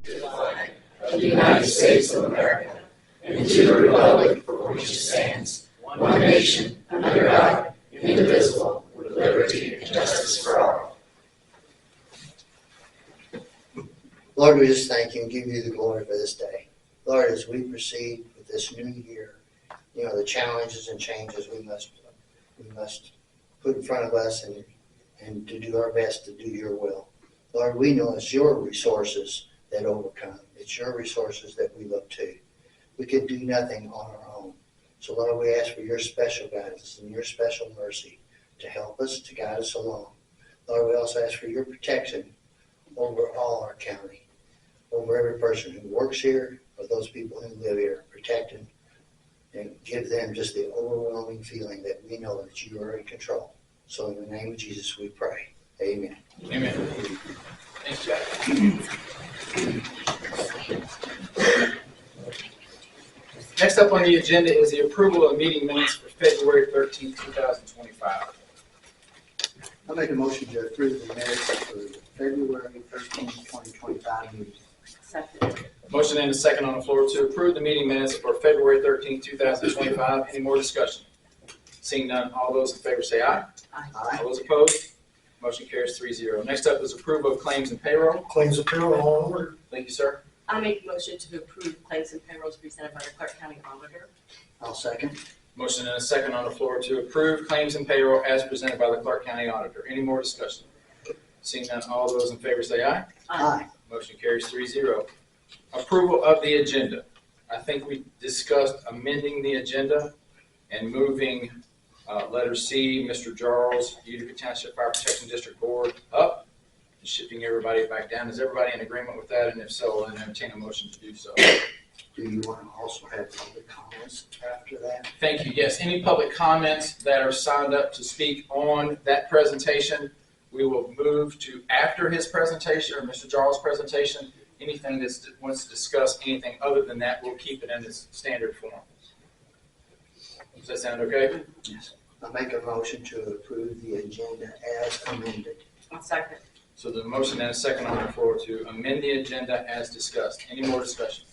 to the flag of the United States of America, and to the republic for which it stands, one nation, under God, indivisible, with liberty and justice for all. Lord, we just thank you and give you the glory for this day. Lord, as we proceed with this new year, the challenges and changes we must put in front of us and to do our best to do your will. Lord, we know it's your resources that overcome. It's your resources that we look to. We can do nothing on our own. So, Lord, we ask for your special guidance and your special mercy to help us, to guide us along. Lord, we also ask for your protection over all our county, over every person who works here, or those people who live here. Protect them and give them just the overwhelming feeling that we know that you are in control. So in the name of Jesus we pray. Amen. Amen. Thanks, Jack. Next up on the agenda is the approval of meeting minutes for February 13th, 2025. I'll make a motion to approve the minutes for the February 13th, 2025 meeting. Second. Motion and a second on the floor to approve the meeting minutes for February 13th, 2025. Any more discussion? Seeing none, all those in favor say aye. Aye. All those opposed? Motion carries 3-0. Next up is approval of claims and payroll. Claims and payroll all in order. Thank you, sir. I make a motion to approve claims and payrolls presented by the Clark County Auditor. I'll second. Motion and a second on the floor to approve claims and payroll as presented by the Clark County Auditor. Any more discussion? Seeing none, all those in favor say aye. Aye. Motion carries 3-0. Approval of the agenda. I think we discussed amending the agenda and moving letter C, Mr. Charles, Utica Township Fire Protection District Board up, and shifting everybody back down. Is everybody in agreement with that? And if so, I'll entertain a motion to do so. Do you want to also have public comments after that? Thank you. Yes, any public comments that are signed up to speak on that presentation, we will move to after his presentation or Mr. Charles' presentation. Anything that wants to discuss anything other than that, we'll keep it in its standard form. Does that sound okay? Yes. I'll make a motion to approve the agenda as amended. Second. So the motion and a second on the floor to amend the agenda as discussed. Any more discussion?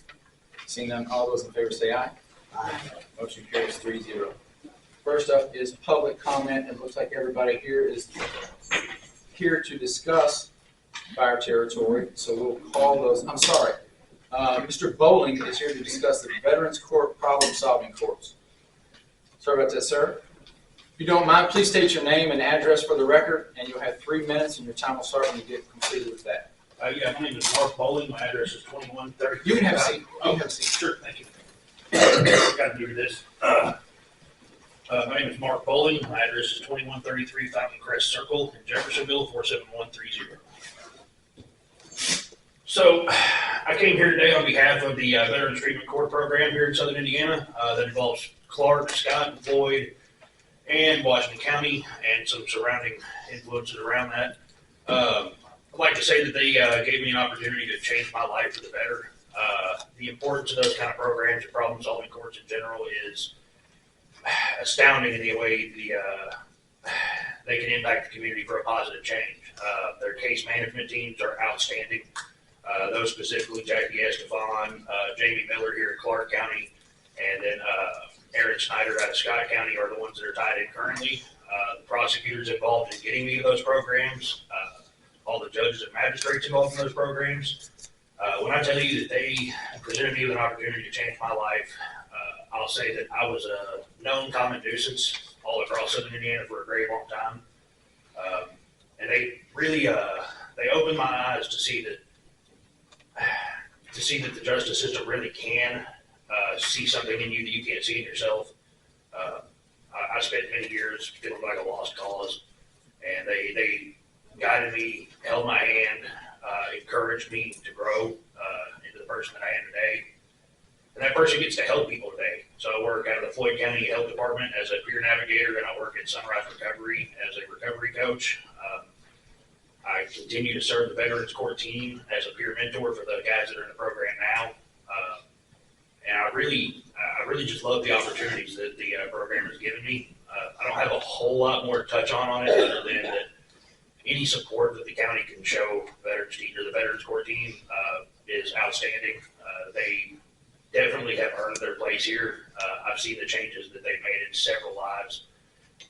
Seeing none, all those in favor say aye. Aye. Motion carries 3-0. First up is public comment. It looks like everybody here is here to discuss fire territory. So we'll call those. I'm sorry. Mr. Bowling is here to discuss the Veterans Court problem-solving course. Sorry about that, sir. If you don't mind, please state your name and address for the record, and you'll have 3 minutes, and your time will start when you get completed with that. Yeah, my name is Mark Bowling. My address is 2130. You can have a seat. You Oh, can have a seat. sure, thank you. Got to do this. My name is Mark Bowling. My address is 2133 Fountain Crest Circle in Jeffersonville, 47130. So, I came here today on behalf of the Veterans Treatment Court Program here in Southern Indiana that involves Clark, Scott, and Floyd, and Washington County, and some surrounding influences around that. I'd like to say that they gave me an opportunity to change my life for the better. The importance of those kind of programs and problem-solving courts in general is astounding in the way they can impact the community for a positive change. Their case management teams are outstanding. Those specifically, Jackie Estefan, Jamie Miller here in Clark County, and then Aaron Snyder out of Scott County are the ones that are tied in currently. The prosecutors involved in getting me to those programs, all the judges and magistrates involved in those programs. When I tell you that they presented me with an opportunity to change my life, I'll say that I was a known common nuisance all across Southern Indiana for a very long time. And they really, they opened my eyes to see that the justice system really can see something in you that you can't see in yourself. I spent many years feeling like a lost cause, and they guided me, held my hand, encouraged me to grow into the person that I am today. And that person gets to help people today. So I work out of the Floyd County Health Department as a peer navigator, and I work at Sunrise Recovery as a recovery coach. I continue to serve the Veterans Court team as a peer mentor for the guys that are in the program now. And I really just love the opportunities that the program has given me. I don't have a whole lot more to touch on it other than that any support that the county can show Veterans team or the Veterans Court team, is outstanding. They definitely have earned their place here. I've seen the changes that they've made in several lives,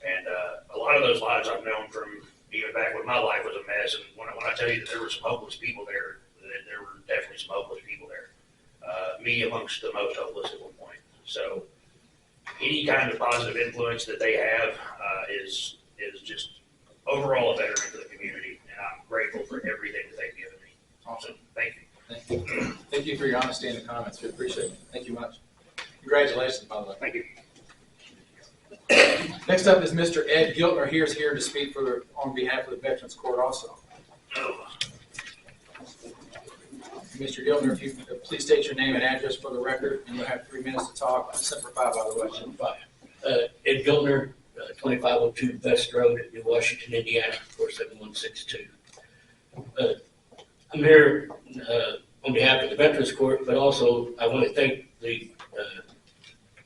and a lot of those lives I've known from even back when my life was a mess. And when I tell you that there were some hopeless people there, there were definitely some hopeless people there. Me amongst the most hopeless at one point. So any kind of positive influence that they have is just overall a betterment to the community, and I'm grateful for everything that they've given me. Awesome. Thank you. Thank you. Thank you for your honesty in the comments. We appreciate it. Thank you much. Congratulations, by the way. Thank you. Next up is Mr. Ed Giltner. He is here to speak on behalf of the Veterans Court also. Mr. Giltner, if you could please state your name and address for the record, and you'll have 3 minutes to talk. Semper Fi, by the way. Ed Giltner, 2502 West Road, New Washington, Indiana, 47162. I'm here on behalf of the Veterans Court, but also I want to thank the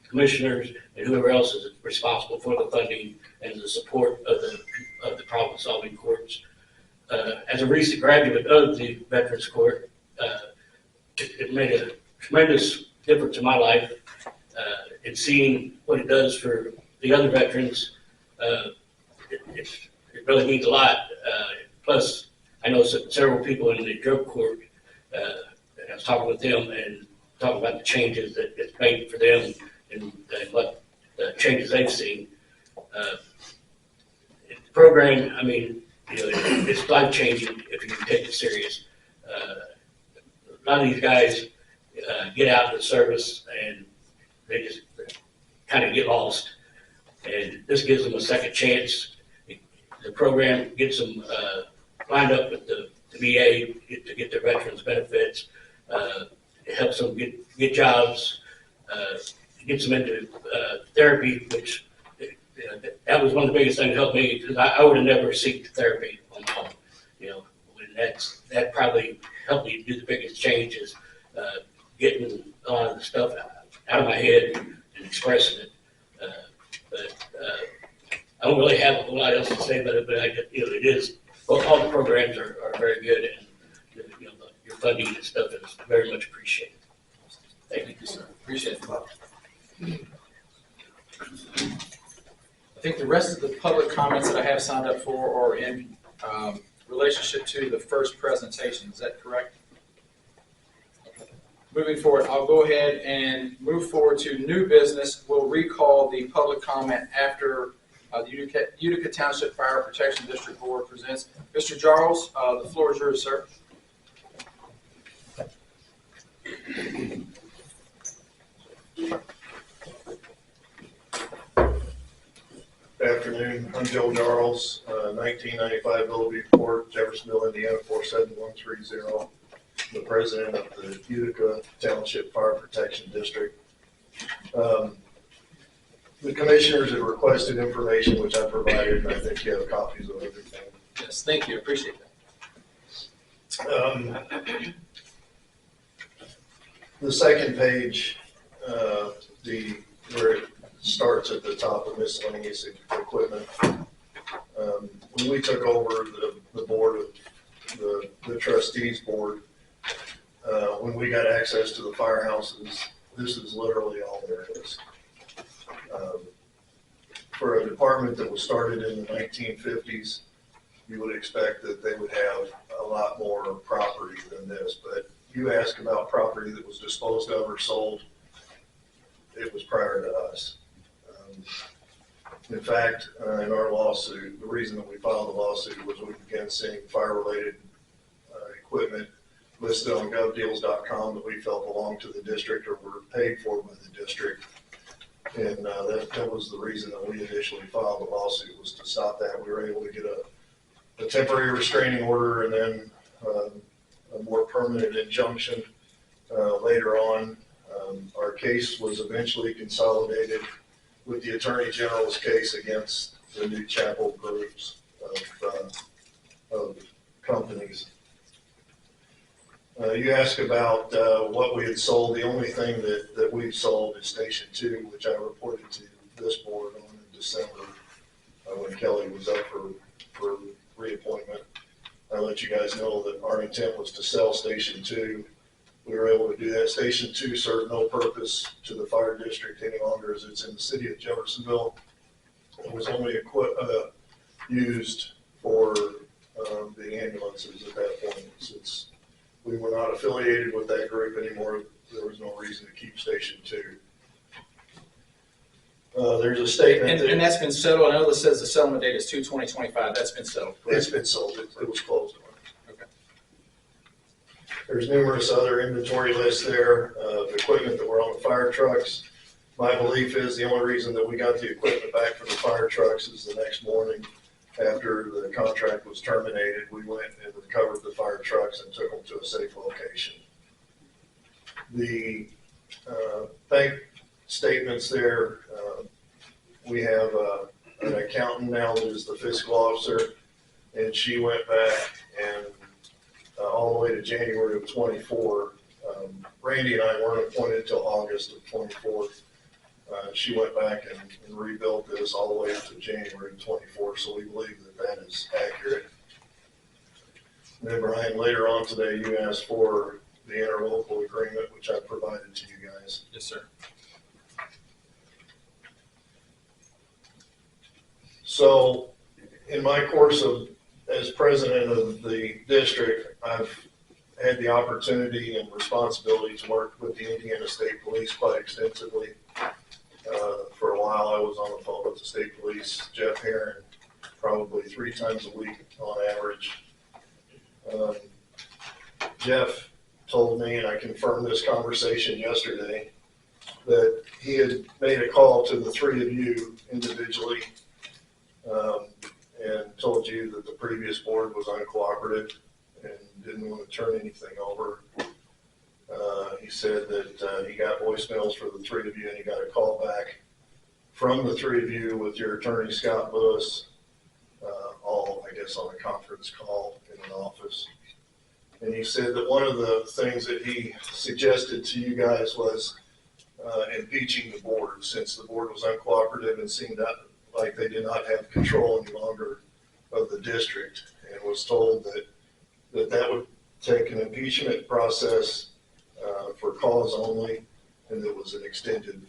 commissioners and whoever else is responsible for the funding and the support of the problem-solving courts. As a recent graduate of the Veterans Court, it made a tremendous difference in my life in seeing what it does for the other veterans. It really means a lot. Plus, I know several people in the drug court, and I was talking with them and talking about the changes that it's made for them and what the changes they've seen. The program, I mean, it's life-changing if you take it serious. A lot of these guys get out of the service and they just kind of get lost. And this gives them a second chance. The program gets them lined up with the VA to get their veterans benefits. It helps them get jobs, gets them into therapy, which that was one of the biggest things that helped me, because I would have never sought therapy on my own. That probably helped me do the biggest changes, getting a lot of the stuff out of my head and expressing it. I don't really have a whole lot else to say about it, but it is. Well, all the programs are very good, and your funding and stuff is very much appreciated. Thank you, sir. Appreciate it. I think the rest of the public comments that I have signed up for are in relationship to the first presentation. Is that correct? Moving forward, I'll go ahead and move forward to new business. We'll recall the public comment after the Utica Township Fire Protection District Board presents. Mr. Charles, the floor is yours, sir. Good afternoon. I'm Joe Jarls, 1995 Bellevue Court, Jeffersonville, Indiana 47130. The president of the Utica Township Fire Protection District. The commissioners have requested information which I provided, and I think you have copies of everything. Yes, thank you. Appreciate that. The second page, where it starts at the top of miscellaneous equipment. When we took over the board of the trustees board, when we got access to the firehouses, this is literally all there is. For a department that was started in the 1950s, you would expect that they would have a lot more property than this, but you ask about property that was disposed of or sold, it was prior to us. In fact, in our lawsuit, the reason that we filed the lawsuit was we began seeing fire-related equipment listed on govdeals.com that we felt belonged to the district or were paid for by the district. And that was the reason that we initially filed the lawsuit, was to stop that. We were able to get a temporary restraining order and then a more permanent injunction later on. Our case was eventually consolidated with the Attorney General's case against the New Chapel groups of companies. You ask about what we had sold. The only thing that we've sold is Station 2, which I reported to this board on in December when Kelly was up for reappointment. I let you guys know that our intent was to sell Station 2 were able to do that. Station 2 served no purpose to the fire district any longer as it's in the city of Jeffersonville. It was only used for the ambulances at that point. Since we were not affiliated with that group anymore, there was no reason to keep Station 2. There's a statement And that's been settled. I know this says the settlement date is 2/20/25. That's been settled. it's been sold. It was closed on. Okay. There's numerous other inventory lists there of equipment that were on the fire trucks. My belief is the only reason that we got the equipment back from the fire trucks is the next morning after the contract was terminated, we went and recovered the fire trucks and took them to a safe location. The bank statements there, we have an accountant now that is the fiscal officer, and she went back and all the way to January of 24. Randy and I weren't appointed until August of 24. She went back and rebuilt this all the way up to January of 24, so we believe that that is accurate. And then Brian, later on today, you asked for the interlocal agreement, which I provided to you guys. Yes, sir. So in my course as president of the district, I've had the opportunity and responsibility to work with the Indiana State Police quite extensively. For a while, I was on the phone with the state police, Jeff Herron, probably 3 times a week on average. Jeff told me, and I confirmed this conversation yesterday, that he had made a call to the 3 of you individually and told you that the previous board was uncooperative and didn't want to turn anything over. He said that he got voicemails for the 3 of you, and he got a call back from the 3 of you with your attorney, Scott Lewis, all, I guess, on a conference call in an office. And he said that one of the things that he suggested to you guys was impeaching the board, since the board was uncooperative and seemed like they did not have control any longer of the district, and was told that would take an impeachment process for cause only, and it was an extended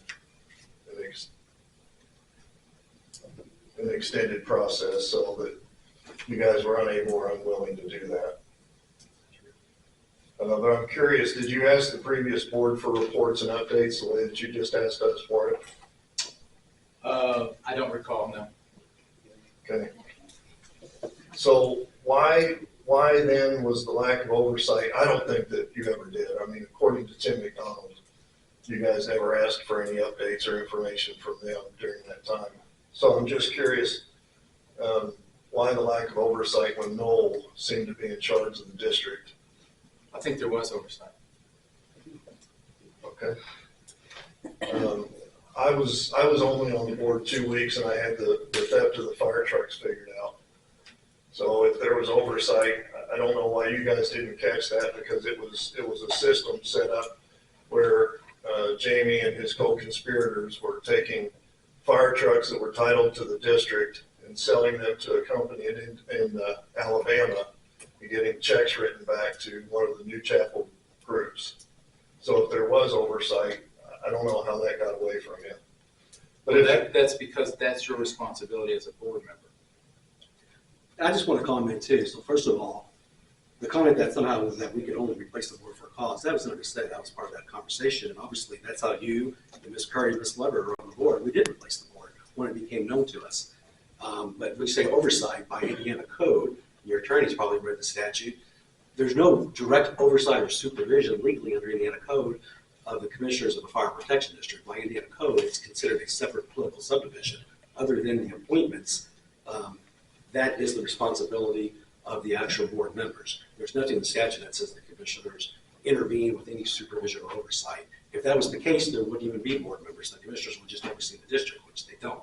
process, so that you guys were unable or unwilling to do that. But I'm curious, did you ask the previous board for reports and updates the way that you just asked us for it? I don't recall, no. Okay. So why then was the lack of oversight? I don't think that you ever did. I mean, according to Tim McDonald, you guys never asked for any updates or information from them during that time. So I'm just curious, why the lack of oversight when Noel seemed to be in charge of the district? I think there was oversight. Okay. I was only on the board 2 weeks, and I had the theft of the fire trucks figured out. So if there was oversight, I don't know why you guys didn't catch that, because it was a system set up where Jamie and his co-conspirators were taking fire trucks that were titled to the district and selling them to a company in Alabama and getting checks written back to one of the New Chapel groups. So if there was oversight, I don't know how that got away from you. But That's because that's your responsibility as a board member. I just want to comment too. So first of all, the comment that somehow was that we could only replace the board for a cause, that was not a mistake. That was part of that conversation. And obviously that's how you and Ms. Curry and Ms. Lever are on the board. We did replace the board when it became known to us. But when you say oversight by Indiana code, your attorney's probably read the statute. There's no direct oversight or supervision legally under Indiana code of the commissioners of the fire protection district. By Indiana code, it's considered a separate political subdivision. Other than the appointments, that is the responsibility of the actual board members. There's nothing in the statute that says the commissioners intervene with any supervision or oversight. If that was the case, there wouldn't even be board members. The commissioners would just oversee the district, which they don't.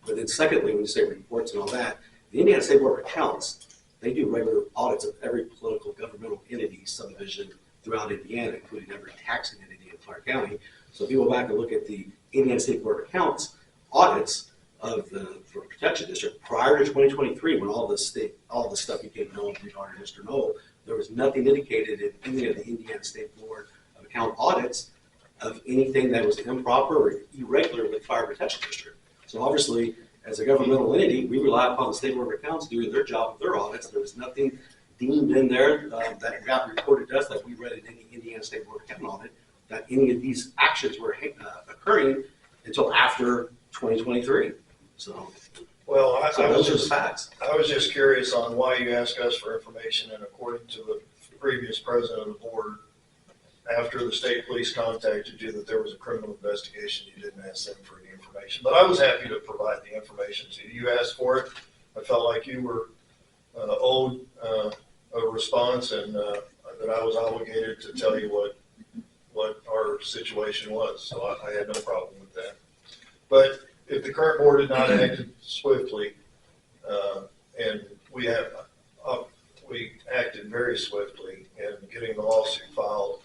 But then secondly, when you say reports and all that, the Indiana State Board of Accounts, they do regular audits of every political governmental entity subdivision throughout Indiana, including every taxing entity in Clark County. So if you go back and look at the Indiana State Board of Accounts audits of the protection district prior to 2023, when all this stuff became known regarding Mr. Knoll, there was nothing indicated in any of the Indiana State Board of account audits of anything that was improper or irregular with Fire Protection District. So obviously, as a governmental entity, we rely upon the State Board of Accounts doing their job of their audits. There was nothing deemed in there that got reported to us that we read in any Indiana State Board of Account audit that any of these actions were occurring until after 2023. So, Well, those are the facts. I was just curious on why you asked us for information, and according to the previous president of the board, after the state police contacted you that there was a criminal investigation, you didn't ask them for any information. But I was happy to provide the information to you. You asked for it. I felt like you were owed a response, and that I was obligated to tell you what our situation was. So I had no problem with that. But if the current board had not acted swiftly, and we acted very swiftly in getting the lawsuit filed,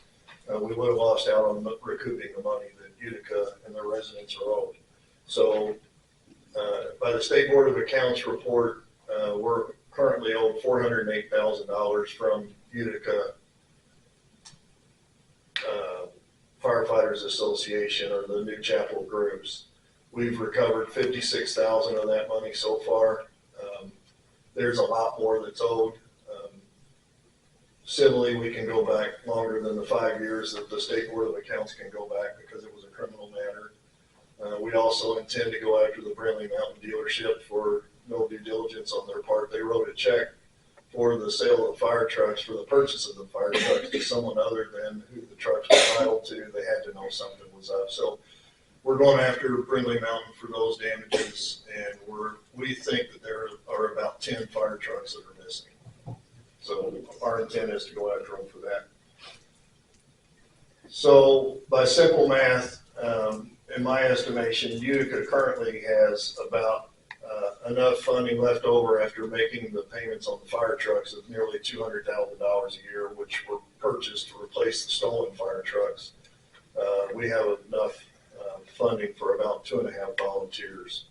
we would have lost out on recouping the money that Utica and their residents are owed. So by the State Board of Accounts report, we're currently owed $408,000 from Utica Firefighters Association, or the New Chapel groups. We've recovered $56,000 of that money so far. There's a lot more that's owed. Civilly, we can go back longer than the 5 years that the State Board of Accounts can go back because it was a criminal matter. We also intend to go after the Brindley Mountain dealership for no due diligence on their part. They wrote a check for the sale of fire trucks, for the purchase of the fire trucks, to someone other than who the trucks were titled to. They had to know something was up. So we're going after Brindley Mountain for those damages, and we think that there are about 10 fire trucks that are missing. So our intent is to go after them for that. So by simple math, in my estimation, Utica currently has about enough funding left over after making the payments on the fire trucks of nearly $200,000 a year, which were purchased to replace the stolen fire trucks. We have enough funding for about 2.5 volunteers,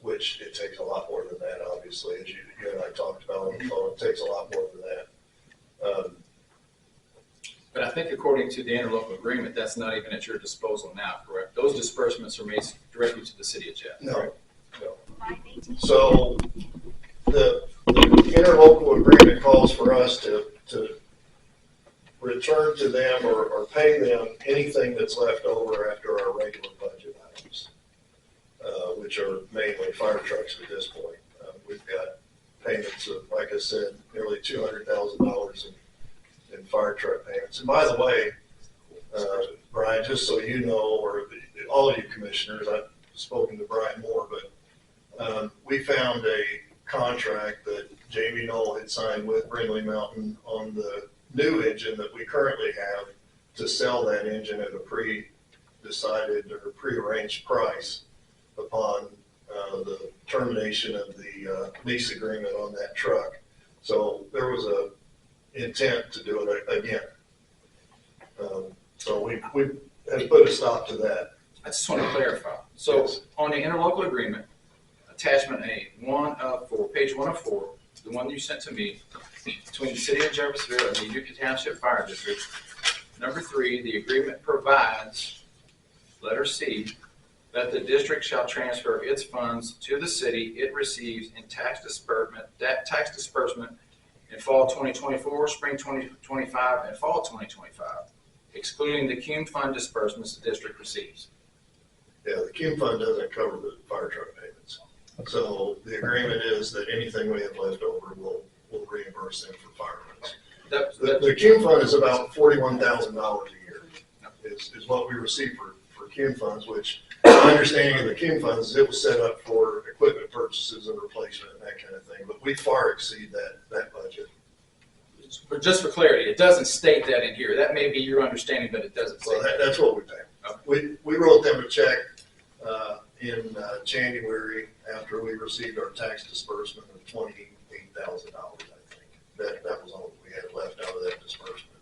which it takes a lot more than that, obviously, as you and I talked about on the phone. It takes a lot more than that. But I think according to the interlocal agreement, that's not even at your disposal now, correct? Those disbursements are made directly to the city of Jeff. No. So the interlocal agreement calls for us to return to them or pay them anything that's left over after our regular budget items, which are mainly fire trucks at this point. We've got payments of, like I said, nearly $200,000 in fire truck payments. And by the way, Brian, just so you know, or all of you commissioners, I've spoken to Brian Moore, but we found a contract that Jamie Knoll had signed with Brindley Mountain on the new engine that we currently have to sell that engine at a pre-decided or pre-arranged price upon the termination of the lease agreement on that truck. So there was a intent to do it again. So we have put a stop to that. I just want to clarify. So Yes. on the interlocal agreement, attachment A, page 104, the one you sent to me, between the city of Jeffersonville and the Utica Township Fire District. Number 3, the agreement provides, letter C, that the district shall transfer its funds to the city it receives in tax disbursement in fall 2024, spring 2025, and fall 2025, excluding the CUME fund disbursements the district receives. Yeah, the CUME fund doesn't cover the fire truck payments. So the agreement is that anything we have left over, we'll reimburse them for fire runs. The CUME fund is about $41,000 a year is what we receive for CUME funds, which my understanding of the CUME funds is it was set up for equipment purchases and replacement and that kind of thing, but we far exceed that budget. But just for clarity, it doesn't state that in here. That may be your understanding, but it doesn't say Well, that. that's what we pay. Okay. We wrote them a check in January after we received our tax disbursement of $28,000, I think. That was all we had left out of that disbursement.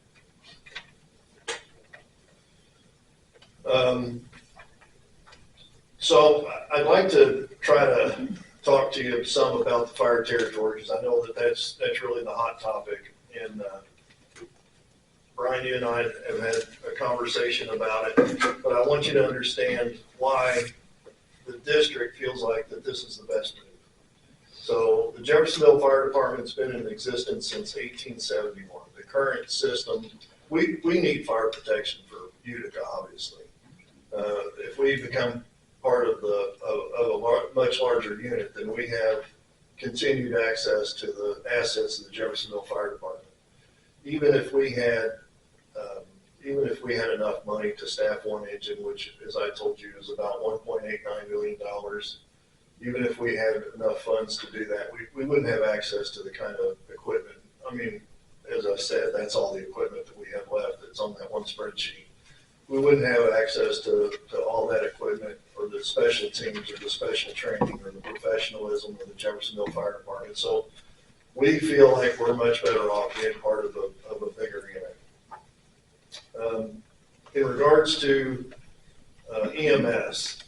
So I'd like to try to talk to you some about the fire territory, because I know that's really the hot topic Brian, you and I have had a conversation about it, but I want you to understand why the district feels like that this is the best move. So the Jeffersonville Fire Department's been in existence since 1871. The current system, we need fire protection for Utica, obviously. If we become part of a much larger unit, then we have continued access to the assets of the Jeffersonville Fire Department. Even if we had enough money to staff one engine, which, as I told you, is about $1.89 million, even if we had enough funds to do that, we wouldn't have access to the kind of equipment. I mean, as I said, that's all the equipment that we have left that's on that one spreadsheet. We wouldn't have access to all that equipment or the special teams or the special training or the professionalism of the Jeffersonville Fire Department. So we feel like we're much better off being part of a bigger unit. In regards to EMS,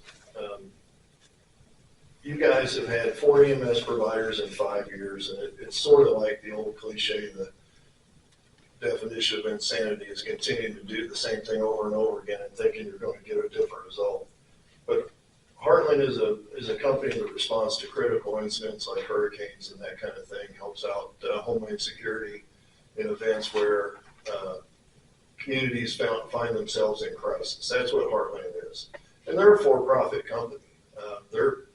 you guys have had 4 EMS providers in 5 years, and it's sort of like the old cliche, the definition of insanity is continuing to do the same thing over and over again and thinking you're going to get a different result. But Heartland is a company that responds to critical incidents like hurricanes and that kind of thing, helps out Homeland Security in events where communities find themselves in crisis. That's what Heartland is. And they're a for-profit company. They're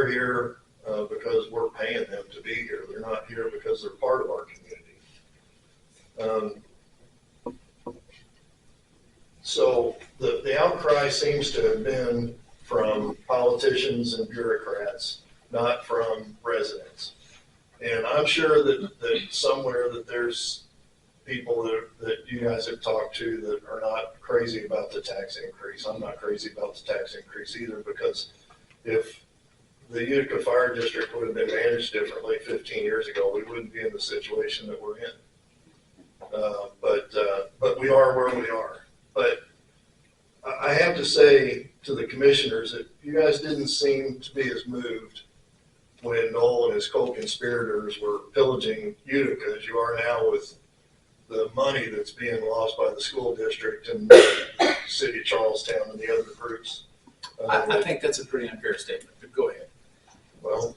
here because we're paying them to be here. They're not here because they're part of our community. So the outcry seems to have been from politicians and bureaucrats, not from residents. And I'm sure that somewhere that there's people that you guys have talked to that are not crazy about the tax increase. I'm not crazy about the tax increase either, because if the Utica Fire District would have been managed differently 15 years ago, we wouldn't be in the situation that we're in. But we are where we are. But I have to say to the commissioners that you guys didn't seem to be as moved when Noel and his co-conspirators were pillaging Utica as you are now with the money that's being lost by the school district and the city of Charlestown and the other groups. I think that's a pretty unfair statement, but go ahead. Well,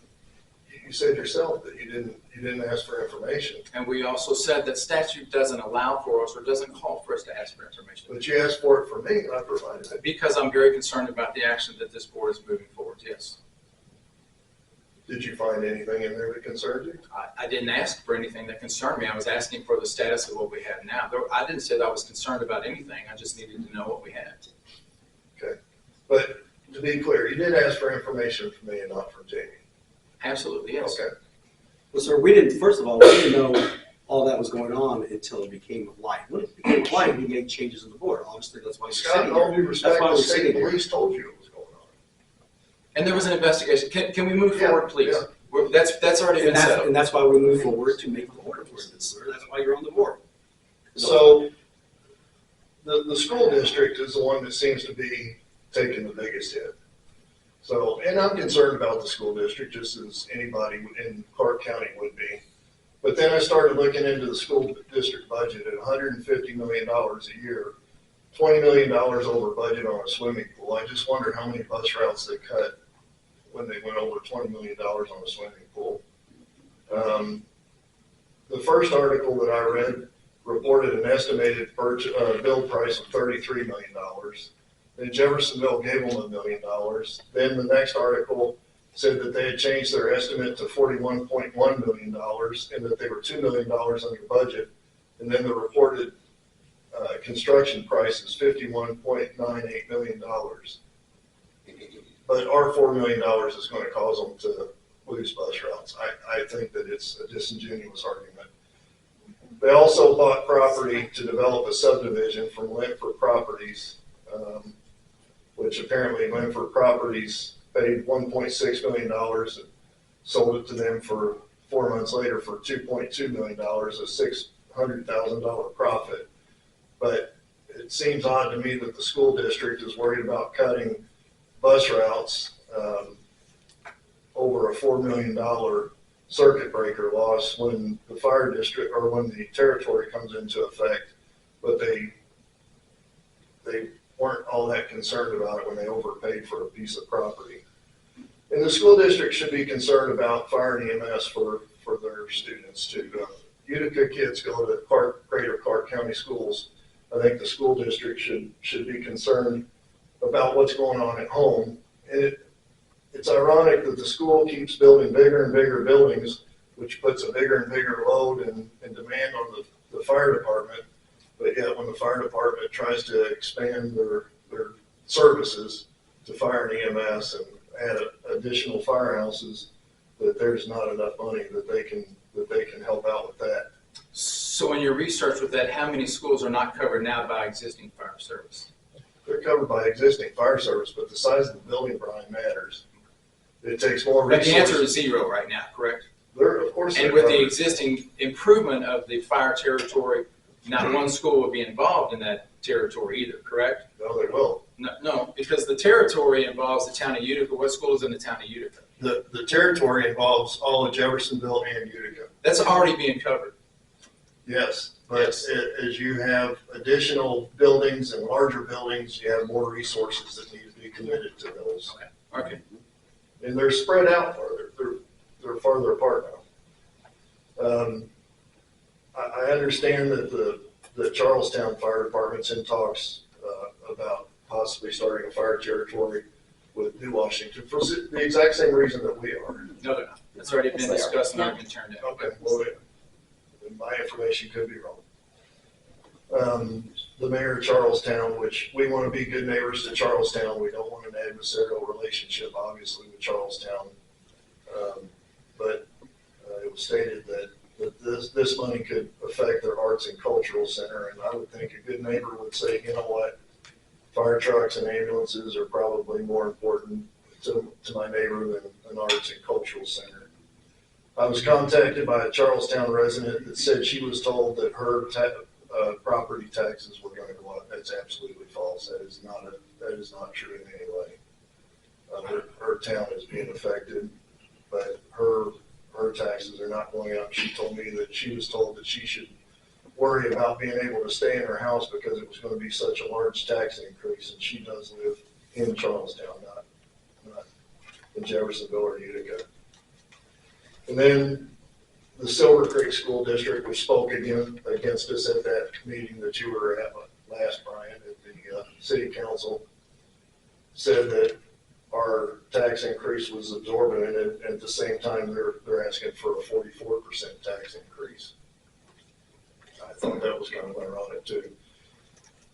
you said yourself that you didn't ask for information. And we also said that statute doesn't allow for us or doesn't call for us to ask for information. But you asked for it from me and I provided it. Because I'm very concerned about the action that this board is moving forward, yes. Did you find anything in there that concerned you? I didn't ask for anything that concerned me. I was asking for the status of what we have now. I didn't say that I was concerned about anything. I just needed to know what we had. Okay. But to be clear, you did ask for information from me and not from Jamie. Absolutely, yes. Okay. Well, sir, we didn't know all that was going on until it became light. When it became light, we made changes in the board. Obviously, that's why we're Scott, sitting in all here. due respect, That's why the we're state sitting here. police told you what was going on. And there was an investigation. Can we move Yeah, forward, please? yeah. That's already been set up. And that's why we move forward to make the order for this, sir. That's why you're on the board. So the school district is the one that seems to be taking the biggest hit. So, and I'm concerned about the school district just as anybody in Clark County would be. But then I started looking into the school district budget at $150 million a year, $20 million over budget on a swimming pool. I just wonder how many bus routes they cut when they went over $20 million on a swimming pool. The first article that I read reported an estimated build price of $33 million. Then Jeffersonville gave them $1 million. Then the next article said that they had changed their estimate to $41.1 million and that they were $2 million under budget. And then the reported construction price is $51.98 million. But our $4 million is going to cause them to lose bus routes. I think that it's a disingenuous argument. They also bought property to develop a subdivision from Linford Properties, which apparently Linford Properties paid $1.6 million and sold it to them for 4 months later for $2.2 million, a $600,000 profit. But it seems odd to me that the school district is worried about cutting bus routes over a $4 million circuit breaker loss when the fire district or when the territory comes into effect but they weren't all that concerned about it when they overpaid for a piece of property. And the school district should be concerned about fire and EMS for their students too. Utica kids go to Greater Clark County schools. I think the school district should be concerned about what's going on at home. And it's ironic that the school keeps building bigger and bigger buildings, which puts a bigger and bigger load and demand on the fire department. But yet when the fire department tries to expand their services to fire and EMS and add additional firehouses, that there's not enough money that they can help out with that. So in your research with that, how many schools are not covered now by existing fire service? They're covered by existing fire service, but the size of the building, Brian, matters. It takes more But resources. the answer is 0 right now, correct? Of course, And they're with the covered. existing improvement of the fire territory, not one school will be involved in that territory either, correct? No, they will. No, because the territory involves the town of Utica. What school is in the town of Utica? The territory involves all of Jeffersonville and Utica. That's already being covered. Yes, but Yes. as you have additional buildings and larger buildings, you have more resources that need to be committed to those. Okay. And they're spread out farther. They're farther apart now. I understand that the Charlestown Fire Department's in talks about possibly starting a fire territory with New Washington for the exact same reason that we are. No, they're not. That's already been discussed and already been turned down. Okay, well, my information could be wrong. The mayor of Charlestown, which we want to be good neighbors to Charlestown. We don't want an adversarial relationship, obviously, with Charlestown. But it was stated that this money could affect their arts and cultural center. And I would think a good neighbor would say, you know what? Fire trucks and ambulances are probably more important to my neighbor than an arts and cultural center. I was contacted by a Charlestown resident that said she was told that her property taxes were going to go up. That's absolutely false. That is not true in any way. Her town is being affected, but her taxes are not going up. She told me that she was told that she should worry about being able to stay in her house because it was going to be such a large tax increase, and she does live in Charlestown, not in Jeffersonville or Utica. And then the Silver Creek School District, which spoke against us at that meeting that you were at last, Brian, at the city council, said that our tax increase was absorbent, and at the same time they're asking for a 44% tax increase. I thought that was kind of ironic too.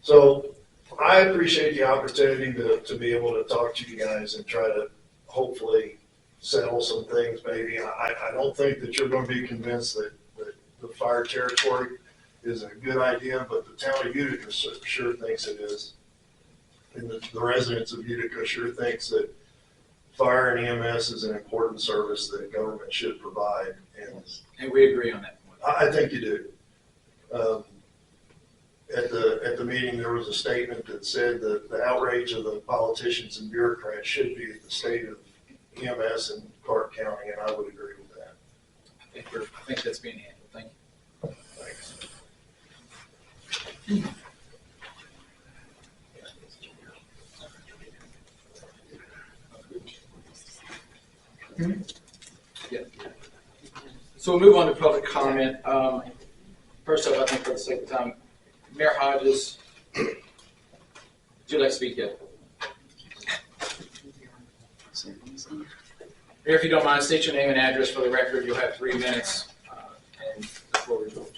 So I appreciate the opportunity to be able to talk to you guys and try to hopefully settle some things maybe. I don't think that you're going to be convinced that the fire territory is a good idea, but the town of Utica sure thinks it is. And the residents of Utica sure thinks that fire and EMS is an important service that government should provide. And we agree on that point. I think you do. At the meeting, there was a statement that said that the outrage of the politicians and bureaucrats should be at the state of EMS in Clark County, and I would agree with that. I think that's being handled. Thank you. Thanks. So we'll move on to public comment. First up, I think for the sake of time, Mayor Hodges, would you like to speak yet? Mayor, if you don't mind, state your name and address for the record. You'll have 3 minutes. And the floor is yours.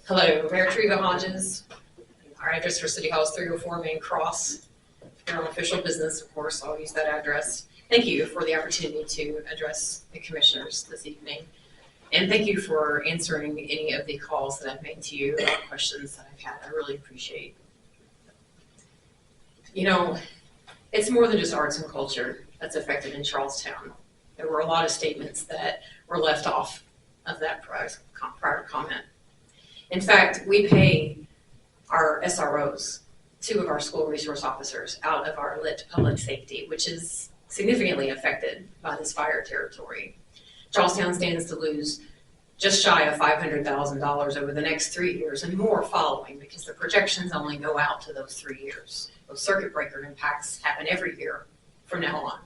Hello, Mayor Treva Hodges. Our address for City Hall is 304 Main Cross. We're on official business, of course, so I'll use that address. Thank you for the opportunity to address the commissioners this evening. And thank you for answering any of the calls that I've made to you, questions that I've had. I really appreciate. You know, it's more than just arts and culture that's affected in Charlestown. There were a lot of statements that were left off of that prior comment. In fact, we pay our SROs, 2 of our school resource officers, out of our lit public safety, which is significantly affected by this fire territory. Charlestown stands to lose just shy of $500,000 over the next 3 years and more following, because the projections only go out to those 3 years. Those circuit breaker impacts happen every year from now on.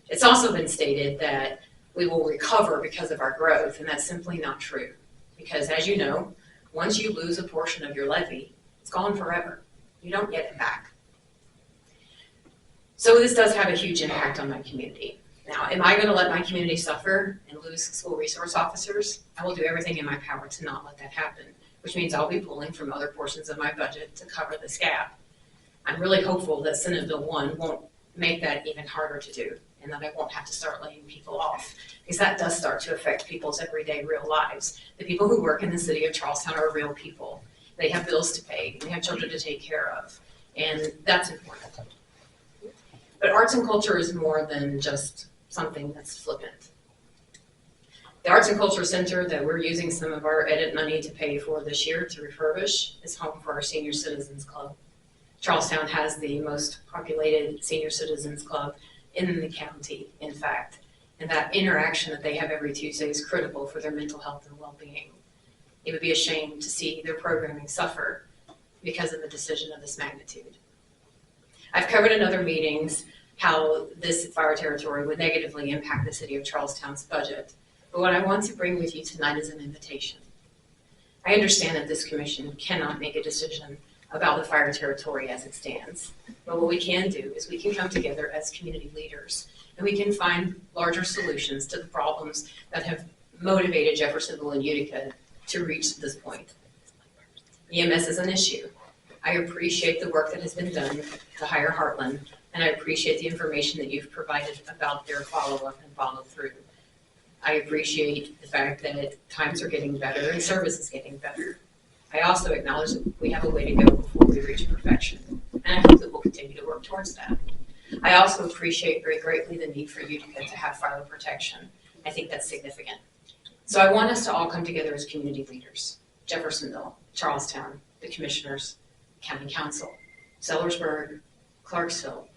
It's also been stated that we will recover because of our growth, and that's simply not true. Because as you know, once you lose a portion of your levy, it's gone forever. You don't get it back. So this does have a huge impact on my community. Now, am I going to let my community suffer and lose school resource officers? I will do everything in my power to not let that happen, which means I'll be pulling from other portions of my budget to cover this gap. I'm really hopeful that Senate Bill 1 won't make that even harder to do, and that I won't have to start laying people off, because that does start to affect people's everyday real lives. The people who work in the city of Charlestown are real people. They have bills to pay, they have children to take care of, and that's important. But arts and culture is more than just something that's flippant. The Arts and Culture Center that we're using some of our edit money to pay for this year to refurbish is home for our Senior Citizens Club. Charlestown has the most populated Senior Citizens Club in the county, in fact, and that interaction that they have every Tuesday is critical for their mental health and well-being. It would be a shame to see their programming suffer because of a decision of this magnitude. I've covered in other meetings how this fire territory would negatively impact the city of Charlestown's budget, but what I want to bring with you tonight is an invitation. I understand that this commission cannot make a decision about the fire territory as it stands, but what we can do is we can come together as community leaders, and we can find larger solutions to the problems that have motivated Jeffersonville and Utica to reach this point. EMS is an issue. I appreciate the work that has been done to hire Heartland, and I appreciate the information that you've provided about their follow-up and follow-through. I appreciate the fact that times are getting better and service is getting better. I also acknowledge that we have a way to go before we reach perfection, and I hope that we'll continue to work towards that. I also appreciate very greatly the need for Utica to have fire protection. I think that's significant. So I want us to all come together as community leaders. Jeffersonville, Charlestown, the commissioners, county council, Sellersburg, Clarksville,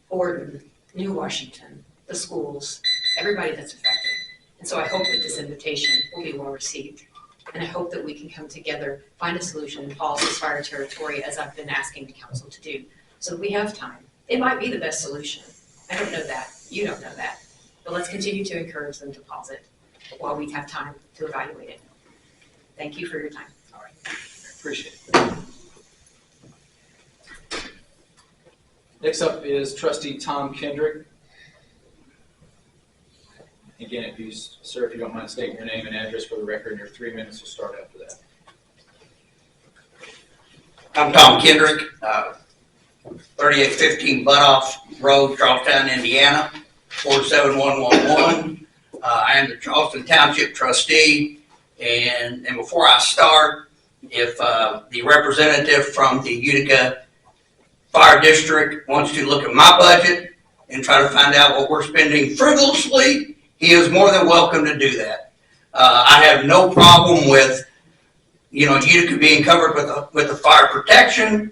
Borden, New Washington, the schools, everybody that's affected. And so I hope that this invitation will be well received. And I hope that we can come together, find a solution, and follow this fire territory as I've been asking the council to do, so that we have time. It might be the best solution. I don't know that. You don't know that. But let's continue to encourage them to pause it while we have time to evaluate it. Thank you for your time. All right, appreciate it. Next up is Trustee Tom Kendrick. Again, if you, sir, if you don't mind stating your name and address for the record, and your 3 minutes will start after that. I'm Tom Kendrick, 3815 Butoff Road, Charlestown, Indiana, 47111. I am the Charleston Township trustee, and before I start, if the representative from the Utica Fire District wants to look at my budget and try to find out what we're spending frivolously, he is more than welcome to do that. I have no problem with, Utica being covered with the fire protection.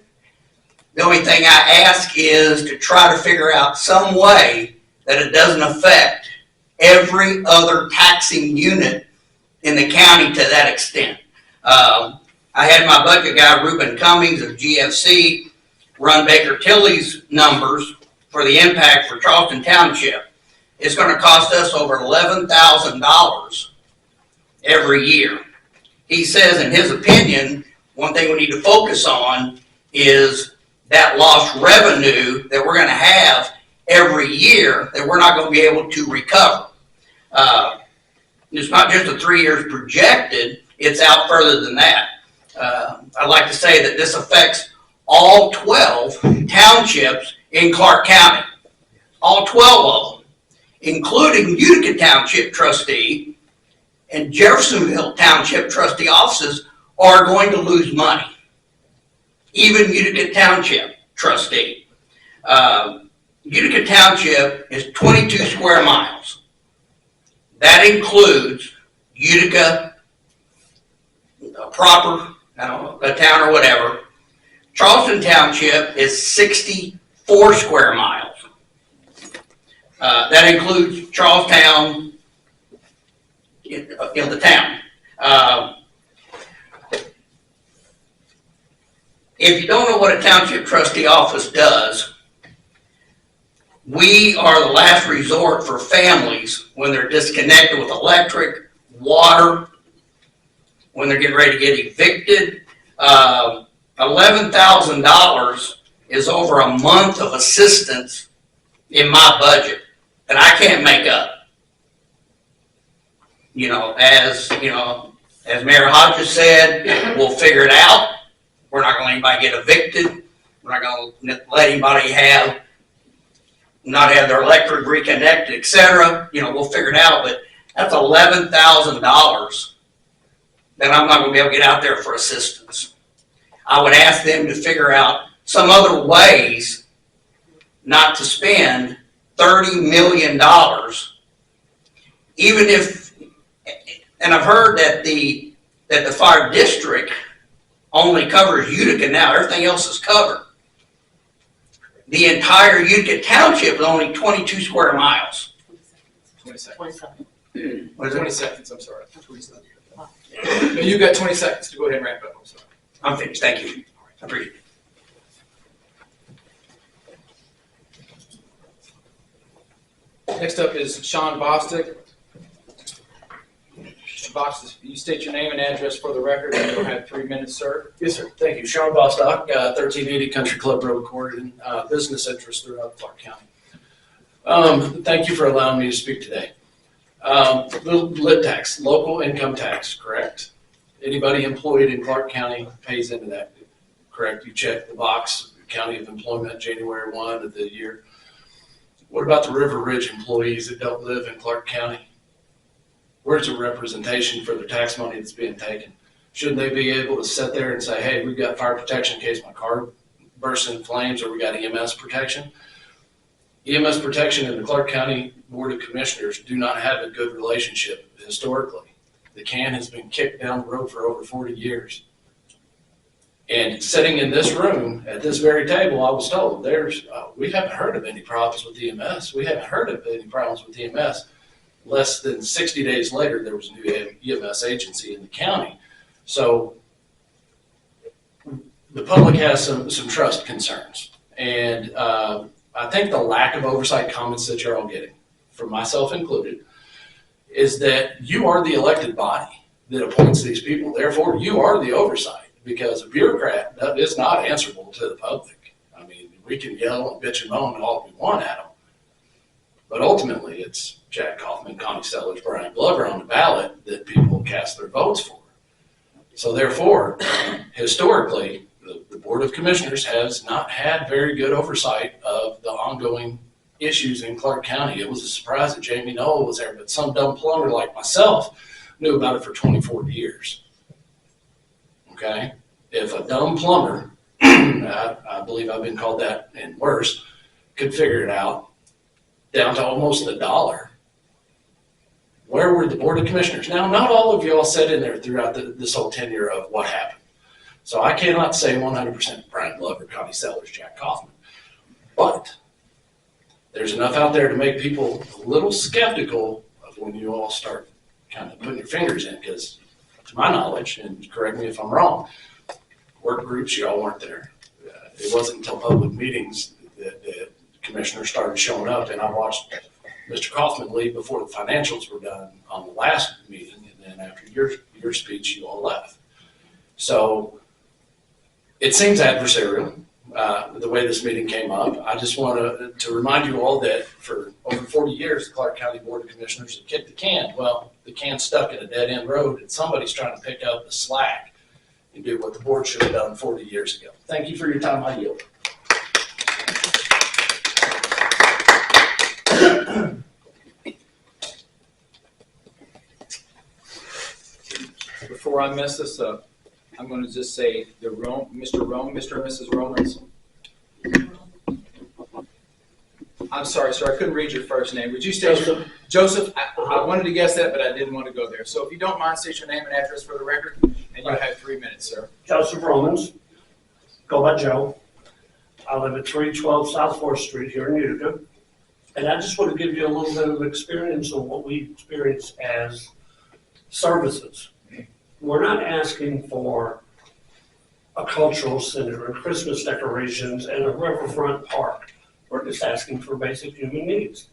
The only thing I ask is to try to figure out some way that it doesn't affect every other taxing unit in the county to that extent. I had my budget guy, Reuben Cummings of GFC, run Baker Tilly's numbers for the impact for Charleston Township. It's going to cost us over $11,000 every year. He says, in his opinion, one thing we need to focus on is that lost revenue that we're going to have every year that we're not going to be able to recover. It's not just the 3 years projected, it's out further than that. I'd like to say that this affects all 12 townships in Clark County, all 12 of them, including Utica Township trustee and Jeffersonville Township trustee offices are going to lose money. Even Utica Township trustee. Utica Township is 22 square miles. That includes Utica proper, I don't know, a town or whatever. Charleston Township is 64 square miles. That includes Charlestown, the town. If you don't know what a township trustee office does, we are the last resort for families when they're disconnected with electric, water, when they're getting ready to get evicted. $11,000 is over a month of assistance in my budget that I can't make up. As Mayor Hodges said, we'll figure it out. We're not going to let anybody get evicted. We're not going to let anybody not have their electric reconnected, etc. We'll figure it out. But that's $11,000 that I'm not going to be able to get out there for assistance. I would ask them to figure out some other ways not to spend $30 million, even if. And I've heard that the fire district only covers Utica now. Everything else is covered. The entire Utica Township is only 22 square miles. 20 seconds. 27. What is it? 20 seconds, I'm sorry. 20 seconds. No, you've got 20 seconds to go ahead and wrap up. I'm sorry. I'm finished. Thank you. I appreciate it. Next up is Sean Bostick. Mr. Bostick, you state your name and address for the record, and you'll have 3 minutes, sir. Yes, sir. Thank you. Sean Bostock, 1380 Country Club Road, Corydon, business interests throughout Clark County. Thank you for allowing me to speak today. Lit tax, local income tax, correct? Anybody employed in Clark County pays into that, correct? You check the box, County of Employment, January 1 of the year. What about the River Ridge employees that don't live in Clark County? Where's the representation for the tax money that's being taken? Shouldn't they be able to sit there and say, hey, we've got fire protection in case my car bursts in flames, or we got EMS protection? EMS protection and the Clark County Board of Commissioners do not have a good relationship historically. The can has been kicked down the road for over 40 years. And sitting in this room at this very table, I was told we haven't heard of any problems with EMS. We haven't heard of any problems with EMS. Less than 60 days later, there was a new EMS agency in the county. So the public has some trust concerns. And I think the lack of oversight comments that you're all getting, from myself included, is that you are the elected body that appoints these people. Therefore, you are the oversight, because a bureaucrat is not answerable to the public. I mean, we can yell and bitch and moan all we want at them, but ultimately it's Jack Kaufman, Connie Sellers, Brian Glover on the ballot that people cast their votes for. So therefore, historically, the Board of Commissioners has not had very good oversight of the ongoing issues in Clark County. It was a surprise that Jamie Noel was there, but some dumb plumber like myself knew about it for 24 years. Okay? If a dumb plumber, I believe I've been called that and worse, could figure it out down to almost the dollar, where were the Board of Commissioners? Now, not all of you all sat in there throughout this whole tenure of what happened. So I cannot say 100% Brian Glover, Connie Sellers, Jack Kaufman. But there's enough out there to make people a little skeptical of when you all start kind of putting your fingers in, because to my knowledge, and correct me if I'm wrong, work groups, you all weren't there. It wasn't until public meetings that the commissioners started showing up, and I watched Mr. Kaufman leave before the financials were done on the last meeting, and then after your speech, you all left. So it seems adversarial, the way this meeting came up. I just want to remind you all that for over 40 years, the Clark County Board of Commissioners have kicked the can. Well, the can's stuck in a dead-end road, and somebody's trying to pick up the slack and do what the board should have done 40 years ago. Thank you for your time. I yield. Before I mess this up, I'm going to just say Mr. and Mrs. Romans. I'm sorry, sir, I couldn't read your first name. Would you state Joseph? I wanted to guess that, but I didn't want to go there. So if you don't mind, state your name and address for the record, and you have 3 minutes, sir. Joseph Romans, go by Joe. I live at 312 South 4th Street here in Utica. And I just want to give you a little bit of experience on what we experience as services. We're not asking for a cultural center and Christmas decorations and a riverfront park. We're just asking for basic human needs.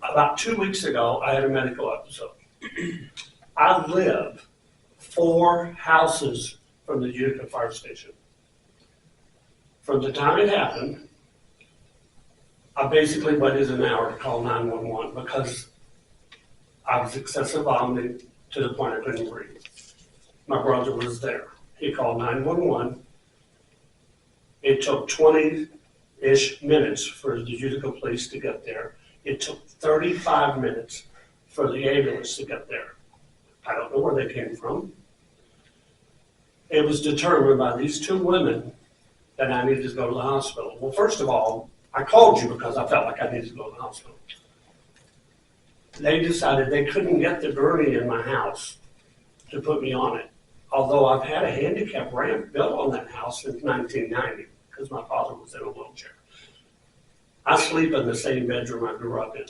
About 2 weeks ago, I had a medical episode. I live 4 houses from the Utica Fire Station. From the time it happened, I basically waited an hour to call 911 because I was excessive vomiting to the point I couldn't breathe. My brother was there. He called 911. It took 20-ish minutes for the Utica police to get there. It took 35 minutes for the ambulance to get there. I don't know where they came from. It was determined by these 2 women that I needed to go to the hospital. Well, first of all, I called you because I felt like I needed to go to the hospital. They decided they couldn't get the gurney in my house to put me on it. Although I've had a handicap ramp built on that house since 1990 because my father was in a wheelchair. I sleep in the same bedroom I grew up in.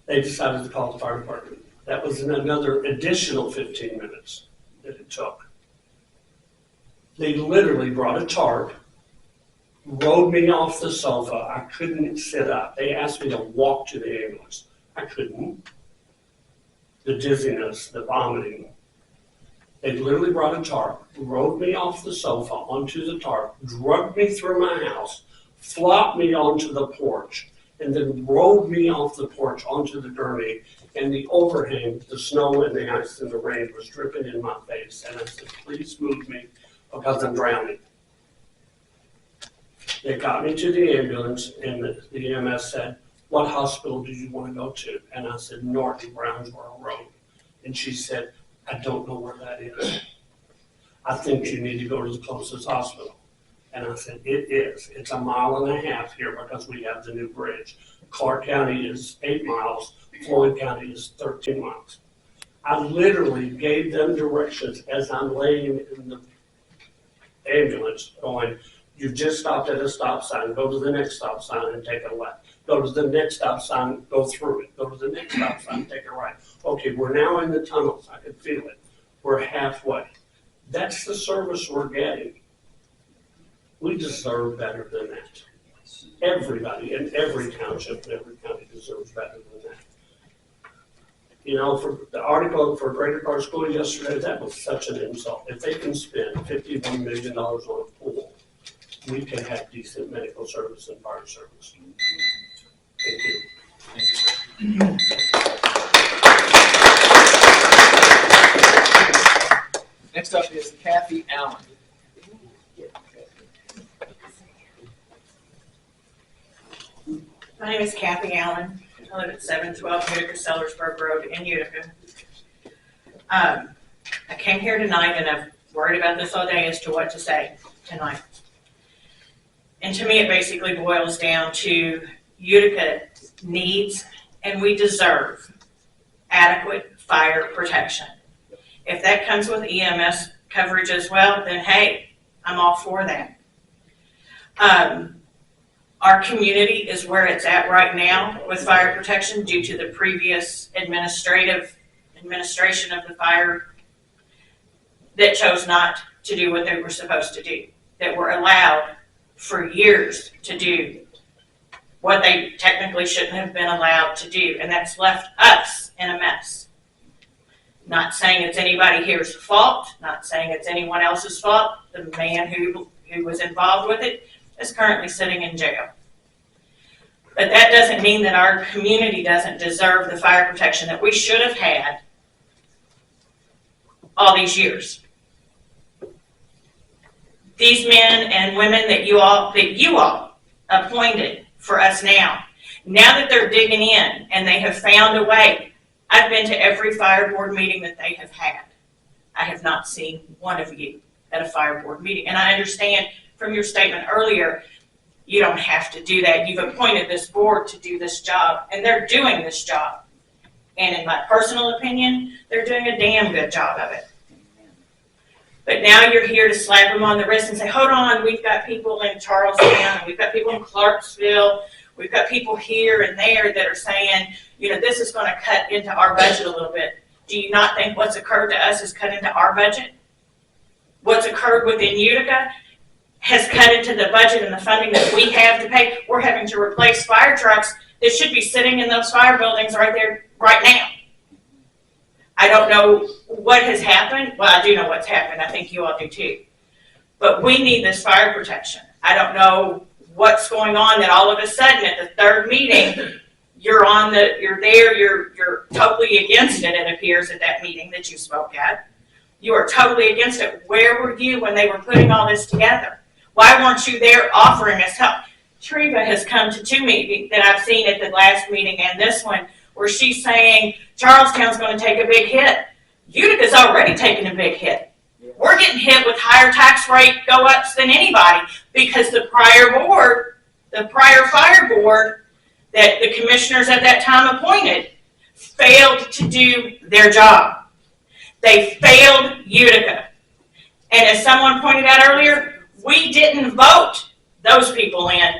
They decided to call the fire department. That was another additional 15 minutes that it took. They literally brought a tarp, rode me off the sofa. I couldn't sit up. They asked me to walk to the ambulance. I couldn't. The dizziness, the vomiting. They literally brought a tarp, rode me off the sofa onto the tarp, drugged me through my house, flopped me onto the porch, and then rolled me off the porch onto the gurney, and the overhang, the snow and the ice and the rain was dripping in my face. And I said, please move me because I'm drowning. They got me to the ambulance, and the EMS said, what hospital do you want to go to? And I said, Norton Brownsboro Road. And she said, I don't know where that is. I think you need to go to the closest hospital. And I said, it is. It's 1.5 miles here because we have the new bridge. Clark County is 8 miles. Floyd County is 13 miles. I literally gave them directions as I'm laying in the ambulance going, you just stopped at a stop sign, go to the next stop sign and take a left. Go to the next stop sign, go through it. Go to the next stop sign, take a right. Okay, we're now in the tunnels. I can feel it. We're halfway. That's the service we're getting. We deserve better than that. Everybody in every township in every county deserves better than that. You know, for the article for Greater Car School yesterday, that was such an insult. If they can spend $51 million on a pool, we can have decent medical service and fire service. Thank you. Next up is Kathy Allen. My name is Kathy Allen. I live at 712 Utica Sellersburg Road in Utica. I came here tonight and I've worried about this all day as to what to say tonight. And to me, it basically boils down to Utica needs and we deserve adequate fire protection. If that comes with EMS coverage as well, then hey, I'm all for that. Our community is where it's at right now with fire protection due to the previous administration of the fire that chose not to do what they were supposed to do, that were allowed for years to do what they technically shouldn't have been allowed to do, and that's left us in a mess. Not saying it's anybody here's fault, not saying it's anyone else's fault. The man who was involved with it is currently sitting in jail. But that doesn't mean that our community doesn't deserve the fire protection that we should have had all these years. These men and women that you all appointed for us now that they're digging in and they have found a way. I've been to every fire board meeting that they have had. I have not seen one of you at a fire board meeting. And I understand from your statement earlier, you don't have to do that. You've appointed this board to do this job, and they're doing this job. And in my personal opinion, they're doing a damn good job of it. But now you're here to slap them on the wrist and say, hold on, we've got people in Charlestown, we've got people in Clarksville, We've got people here and there that are saying, this is going to cut into our budget a little bit. Do you not think what's occurred to us has cut into our budget? What's occurred within Utica has cut into the budget and the funding that we have to pay. We're having to replace fire trucks that should be sitting in those fire buildings right there, right now. I don't know what has happened. Well, I do know what's happened. I think you all do too. But we need this fire protection. I don't know what's going on that all of a sudden at the third meeting, you're totally against it, it appears, at that meeting that you spoke at. You are totally against it. Where were you when they were putting all this together? Why weren't you there offering us help? Treva has come to 2 meetings that I've seen at the last meeting and this one, where she's saying Charlestown's going to take a big hit. Utica's already taken a big hit. We're getting hit with higher tax rate go-ups than anybody because the prior fire board that the commissioners at that time appointed failed to do their job. They failed Utica. And as someone pointed out earlier, we didn't vote those people in.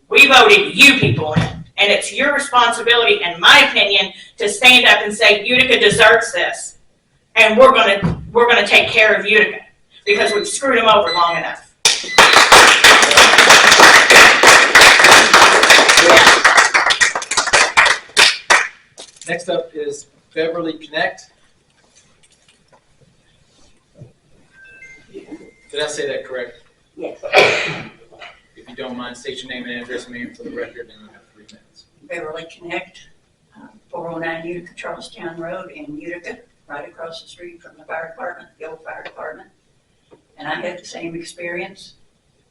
We voted you people in. And it's your responsibility, in my opinion, to stand up and say Utica deserves this. And we're gonna take care of Utica because we've screwed them over long enough. Next up is Beverly Connect. Did I say that correct? Yes. If you don't mind, state your name and address, ma'am, for the record, and you have 3 minutes. Beverly Connect, 409 Utica Charlestown Road in Utica, right across the street from the fire department, the old fire department. And I had the same experience.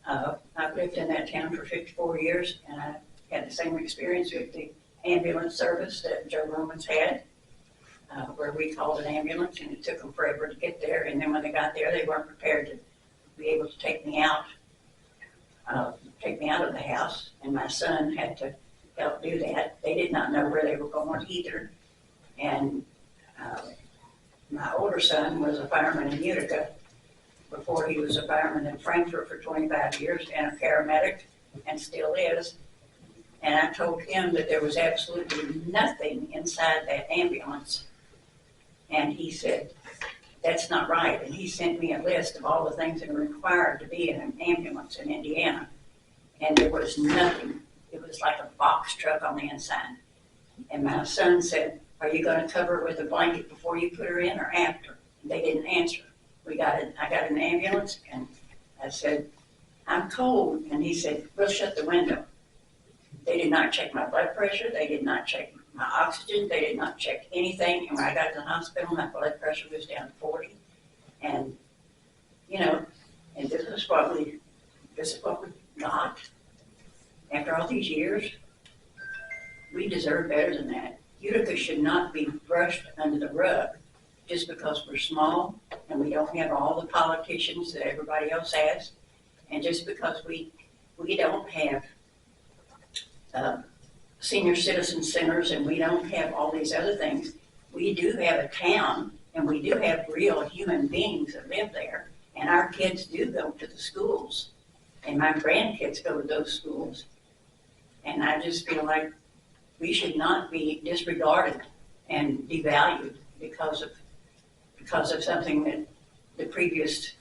I've lived in that town for 54 years, and I had the same experience with the ambulance service that Joe Romans had, where we called an ambulance, and it took them forever to get there. And then when they got there, they weren't prepared to be able to take me out of the house, and my son had to help do that. They did not know where they were going either. And my older son was a fireman in Utica before he was a fireman in Frankfort for 25 years and a paramedic, and still is. And I told him that there was absolutely nothing inside that ambulance. And he said, that's not right. And he sent me a list of all the things that are required to be in an ambulance in Indiana. And there was nothing. It was like a box truck on the inside. And my son said, are you going to cover it with a blanket before you put her in or after? They didn't answer. I got an ambulance, and I said, I'm cold. And he said, we'll shut the window. They did not check my blood pressure. They did not check my oxygen. They did not check anything. And when I got to the hospital, my blood pressure was down to 40. And, and this is what we got. After all these years, we deserve better than that. Utica should not be brushed under the rug just because we're small and we don't have all the politicians that everybody else has, and just because we don't have senior citizen centers and we don't have all these other things. We do have a town, and we do have real human beings that live there, and our kids do go to the schools, and my grandkids go to those schools. And I just feel like we should not be disregarded and devalued because of something that the previous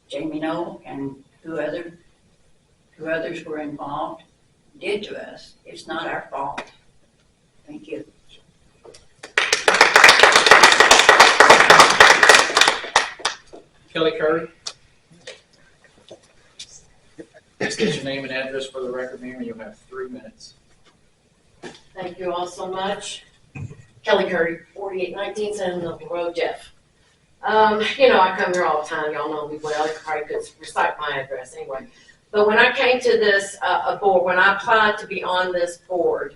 Jamie Knoll and who others were involved did to us. It's not our fault. Thank you. Kelly Curry. State your name and address for the record, ma'am, and you'll have 3 minutes. Thank you all so much. Kelly Curry, 4819 Sentinel Road, Jeff. I come here all the time. Y'all know me well. I probably could recite my address anyway. But when I came to this board, when I applied to be on this board,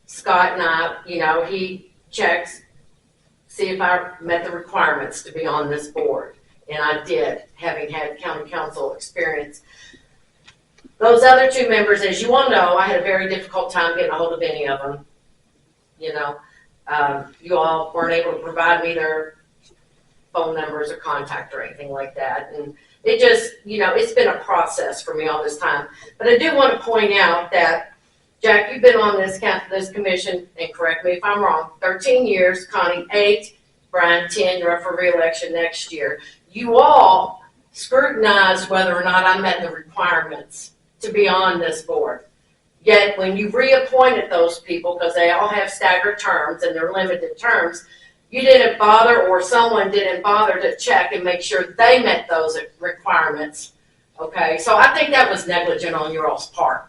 Scott and I, he checks, see if I met the requirements to be on this board. And I did, having had county council experience. Those other 2 members, as you all know, I had a very difficult time getting a hold of any of them. You all weren't able to provide me their phone numbers or contact or anything like that. And it just, it's been a process for me all this time. But I do want to point out that, Jack, you've been on this commission, and correct me if I'm wrong, 13 years, Connie 8, Brian 10, you're up for re-election next year. You all scrutinized whether or not I met the requirements to be on this board. Yet when you reappointed those people, because they all have staggered terms and they're limited terms, you didn't bother, or someone didn't bother to check and make sure they met those requirements. Okay, so I think that was negligent on your all's part.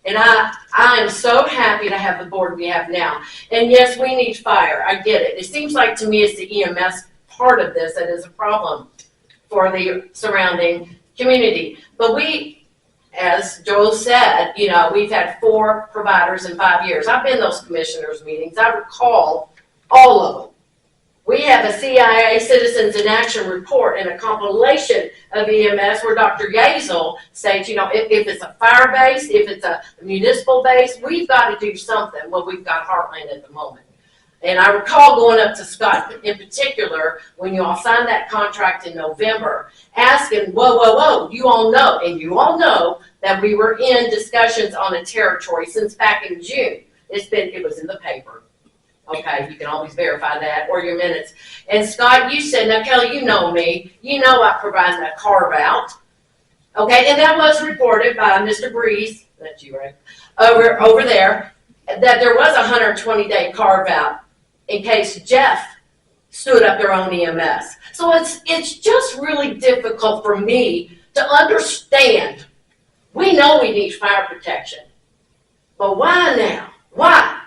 And I am so happy to have the board we have now. And yes, we need fire. I get it. It seems like to me it's the EMS part of this that is a problem for the surrounding community. But we, as Joel said, we've had 4 providers in 5 years. I've been in those commissioners' meetings. I recall all of them. We have a CIA Citizens in Action report and a compilation of EMS where Dr. Yazel states, if it's a fire base, if it's a municipal base, we've got to do something. Well, we've got Heartland at the moment. And I recall going up to Scott in particular when you all signed that contract in November, asking, whoa, you all know, and you all know that we were in discussions on a territory since back in June. It was in the paper. Okay, you can always verify that, or your minutes. And Scott, you said, now Kelly, you know me. You know I provide that carve out. Okay, and that was reported by Mr. Breeze, that's you, right? Over there, that there was a 120-day carve out in case Jeff stood up their own EMS. So it's just really difficult for me to understand. We know we need fire protection, but why now? Why?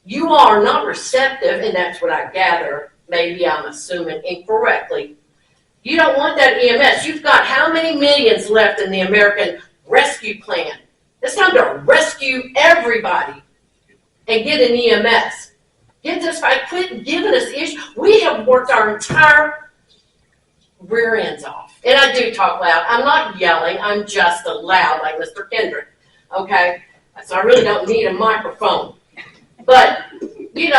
You all are not receptive, and that's what I gather. Maybe I'm assuming incorrectly. You don't want that EMS. You've got how many millions left in the American Rescue Plan? It's time to rescue everybody and get an EMS. Get this right. Quit giving us issues. We have worked our entire rear ends off. And I do talk loud. I'm not yelling. I'm just loud like Mr. Kendrick. Okay? So I really don't need a microphone. But, you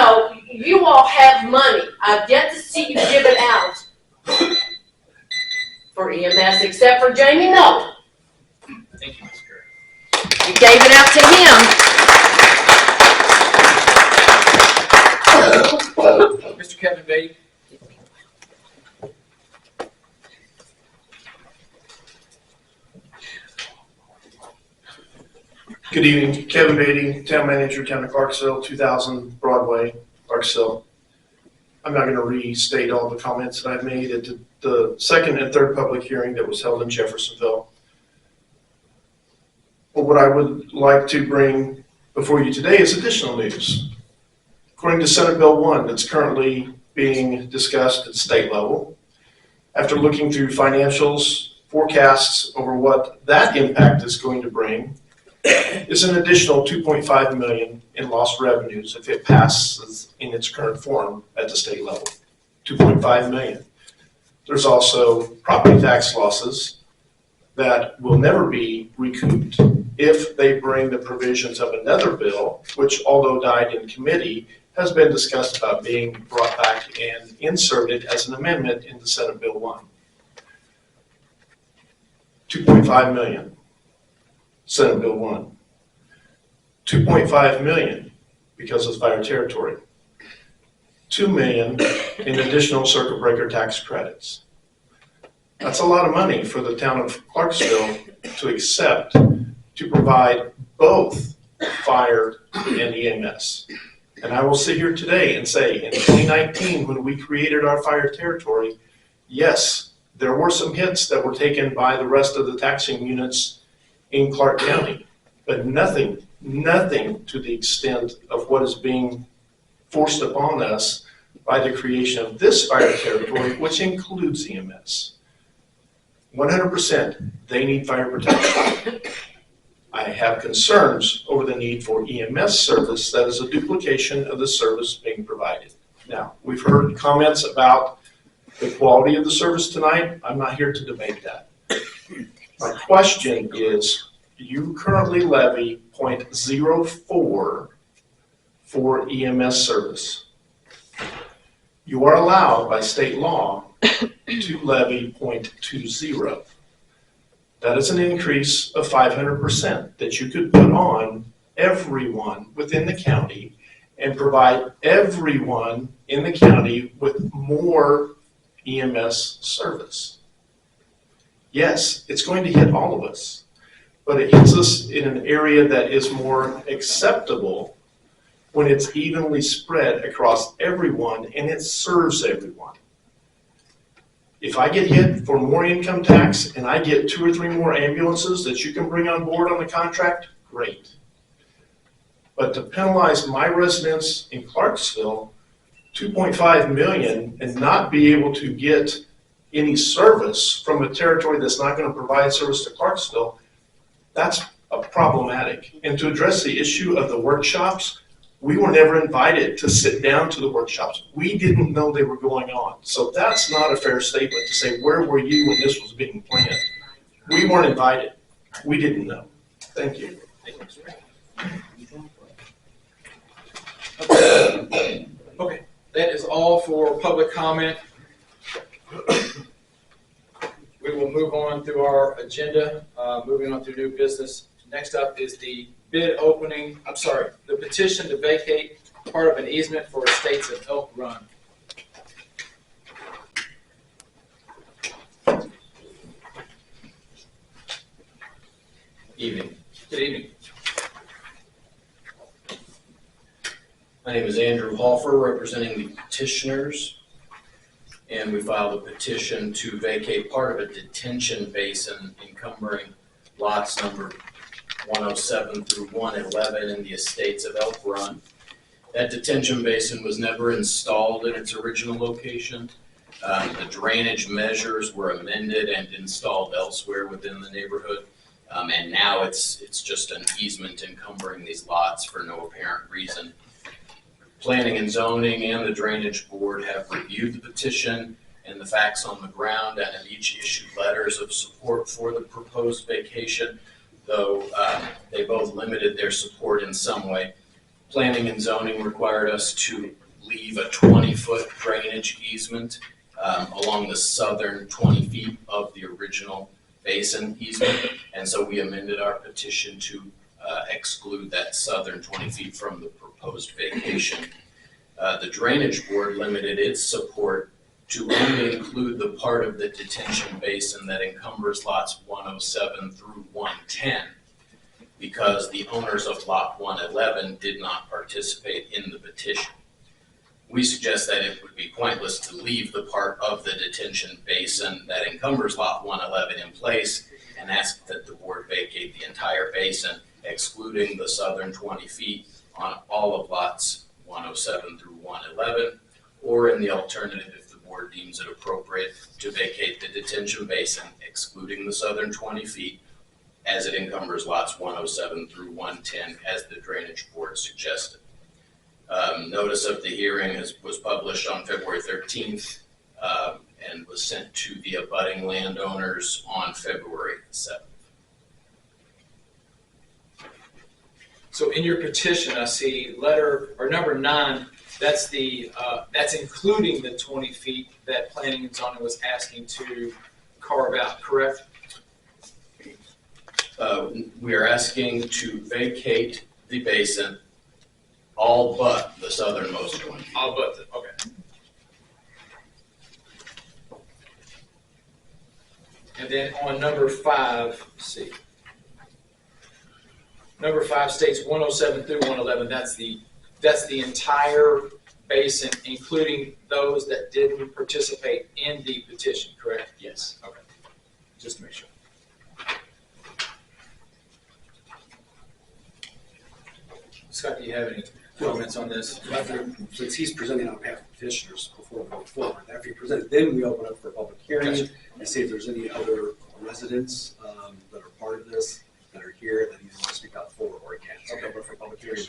all have money. I've yet to see you give it out for EMS, except for Jamie Nolan. Thank you, Ms. Curry. You gave it out to him. Mr. Kevin Beatty. Good evening, Kevin Beatty, Town Manager, Town of Clarksville, 2000 Broadway, Clarksville. I'm not going to restate all the comments that I've made at the second and third public hearing that was held in Jeffersonville. But what I would like to bring before you today is additional news. According to Senate Bill 1 that's currently being discussed at state level, after looking through financials, forecasts over what that impact is going to bring, is an additional $2.5 million in lost revenues if it passes in its current form at the state level. $2.5 million. There's also property tax losses that will never be recouped if they bring the provisions of another bill, which although died in committee, has been discussed about being brought back and inserted as an amendment into Senate Bill 1. $2.5 million. Senate Bill 1. $2.5 million because of fire territory. $2 million in additional circuit breaker tax credits. That's a lot of money for the town of Clarksville to accept to provide both fire and EMS. And I will sit here today and say in 2019 when we created our fire territory, yes, there were some hits that were taken by the rest of the taxing units in Clark County, but nothing to the extent of what is being forced upon us by the creation of this fire territory, which includes EMS. 100%, they need fire protection. I have concerns over the need for EMS service that is a duplication of the service being provided. Now, we've heard comments about the quality of the service tonight. I'm not here to debate that. My question is, you currently levy 0.04 for EMS service. You are allowed by state law to levy 0.20. That is an increase of 500% that you could put on everyone within the county and provide everyone in the county with more EMS service. Yes, it's going to hit all of us, but it hits us in an area that is more acceptable when it's evenly spread across everyone and it serves everyone. If I get hit for more income tax and I get 2 or 3 more ambulances that you can bring on board on the contract, great. But to penalize my residents in Clarksville, 2.5 million, and not be able to get any service from a territory that's not going to provide service to Clarksville, that's problematic. And to address the issue of the workshops, we were never invited to sit down to the workshops. We didn't know they were going on. So that's not a fair statement to say, where were you when this was being planned? We weren't invited. We didn't know. Thank you. Okay, that is all for public comment. We will move on through our agenda, moving on through new business. Next up is the the petition to vacate part of an easement for estates of Elk Run. Evening. Good evening. My name is Andrew Halfer, representing the petitioners, and we filed a petition to vacate part of a detention basin encumbering lots number 107 through 111 in the estates of Elk Run. That detention basin was never installed in its original location. The drainage measures were amended and installed elsewhere within the neighborhood. And now it's just an easement encumbering these lots for no apparent reason. Planning and zoning and the drainage board have reviewed the petition and the facts on the ground and have each issued letters of support for the proposed vacation, though they both limited their support in some way. Planning and zoning required us to leave a 20-foot drainage easement along the southern 20 feet of the original basin easement, and so we amended our petition to exclude that southern 20 feet from the proposed vacation. The drainage board limited its support to only include the part of the detention basin that encumbers lots 107 through 110, because the owners of lot 111 did not participate in the petition. We suggest that it would be pointless to leave the part of the detention basin that encumbers lot 111 in place and ask that the board vacate the entire basin, excluding the southern 20 feet on all of lots 107 through 111, or in the alternative, if the board deems it appropriate, to vacate the detention basin, excluding the southern 20 feet, as it encumbers lots 107 through 110, as the drainage board suggested. Notice of the hearing was published on February 13th and was sent to the abutting landowners on February 7th. So in your petition, I see letter or number 9. That's including the 20 feet that planning and zoning was asking to carve out, correct? We are asking to vacate the basin, all but the southernmost one. All but okay. And then on number 5, let's see. Number 5 states 107 through 111. That's the entire basin, including those that didn't participate in the petition, correct? Yes. Okay. Just to make sure. Scott, do you have any comments on this? Since he's presenting on behalf of petitioners before we go forward, after he presents, then we open up for a public hearing and see if there's any other residents that are part of this that are here that either want to speak out for or against. So open for public hearing.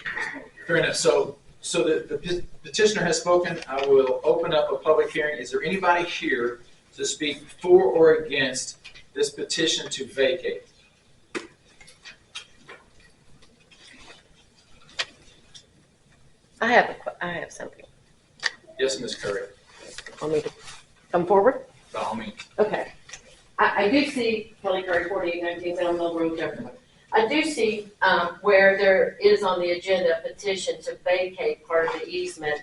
Fair enough. So the petitioner has spoken. I will open up a public hearing. Is there anybody here to speak for or against this petition to vacate? I have something. Yes, Ms. Curry. Want me to come forward? By all means. Okay. I do see Kelly Curry, 4819 Salem Mill Road, Jeffersonville. I do see where there is on the agenda a petition to vacate part of the easement.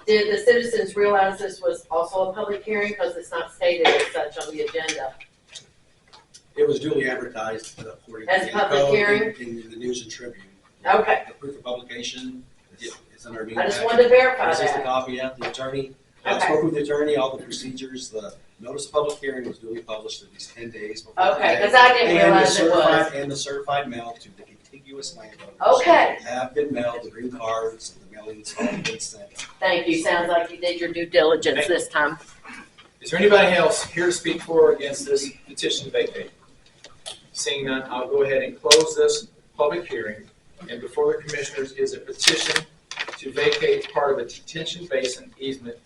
Did the citizens realize this was also a public hearing? Because it's not stated as such on the agenda. It was duly advertised according to As a the public code hearing? in the News and Tribune. Okay. The proof of publication is underneath. I just wanted to verify This is the that. copy at the attorney. I Okay. spoke with the attorney, all the procedures, the notice of public hearing was duly published at least 10 days before. Okay, because I didn't realize it was. And the certified mail to the contiguous landowners. Okay. Have been mailed, the green cards and the mailings all been sent. Thank you. Sounds like you did your due diligence this time. Is there anybody else here to speak for or against this petition to vacate? Seeing none, I'll go ahead and close this public hearing. And before the commissioners is a petition to vacate part of a detention basin easement.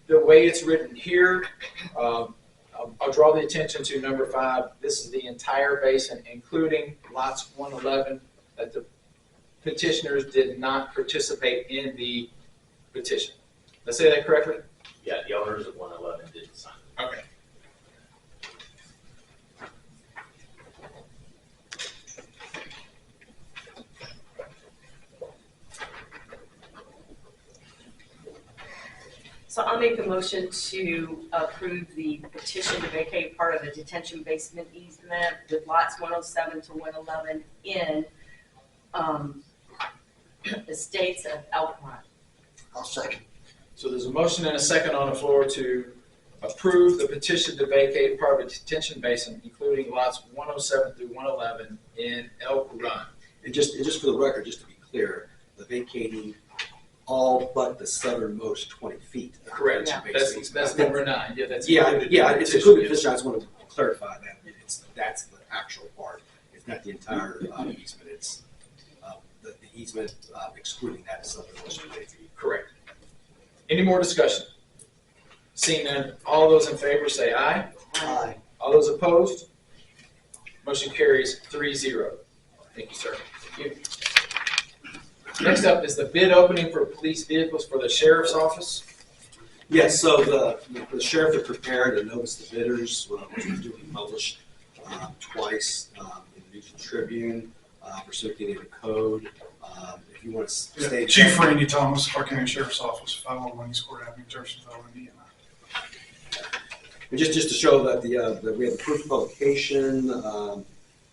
The way it's written here, I'll draw the attention to number 5. This is the entire basin, including lots 111, that the petitioners did not participate in the petition. Did I say that correctly? Yeah, the owners of 111 didn't sign. Okay. So I'll make a motion to approve the petition to vacate part of the detention basement easement with lots 107 to 111 in estates of Elkhorn. I'll second. So there's a motion and a second on the floor to approve the petition to vacate part of a detention basin, including lots 107 through 111 in Elk Run. And just for the record, just to be clear, the vacating all but the southernmost 20 feet. Correct. Yeah. That's number 9. Yeah, that's Yeah, included. yeah, in the it's petition, included. yes. I just want to clarify that. That's the actual part. It's not the entire easement. It's the easement excluding that southernmost 20 feet. Correct. Any more discussion? Seeing none, all those in favor say aye. Aye. All those opposed? Motion carries 3-0. Thank you, sir. Thank you. Next up is the bid opening for police vehicles for the sheriff's office. Yes, so the sheriff had prepared a notice to bidders, which was duly published twice in the News and Tribune, pursuant to the code. If you want to state. Chief Randy Thomas, Clark County Sheriff's Office, 501 East Court Avenue, Jeffersonville, Indiana. And just to show that that we have the proof of publication,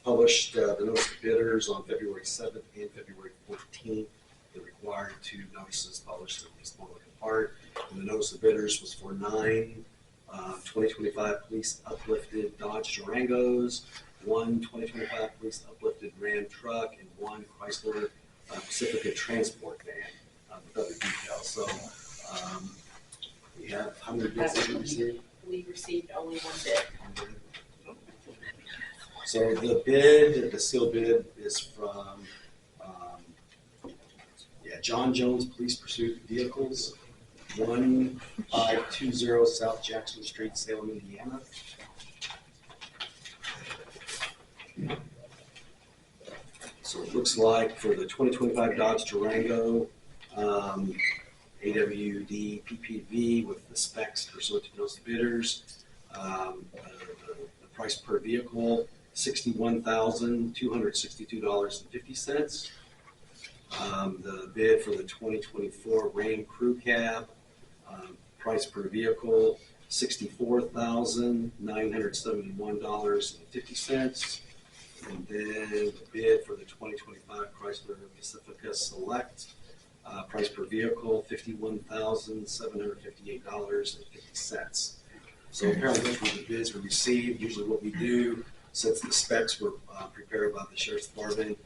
published the notice to bidders on February 7th and February 14th. They're required 2 notices published in this public part. And the notice of bidders was for 9 2025 police uplifted Dodge Durangos, 1 2025 police uplifted Ram truck, and 1 Chrysler Pacifica transport van with other details. So we have, how many bids did we receive? We received only 1 bid. So the sealed bid is from John Jones Police Pursuit Vehicles, 1520 South Jackson Street, Salem, Indiana. So it looks like for the 2025 Dodge Durango, AWD PPV with the specs pursuant to those bidders, the price per vehicle, $61,262.50. The bid for the 2024 Ram Crew Cab, price per vehicle, $64,971.50. And then the bid for the 2025 Chrysler Pacifica Select, price per vehicle, $51,758.50. So apparently those were the bids we received. Usually what we do, since the specs were prepared by the Sheriff's Department,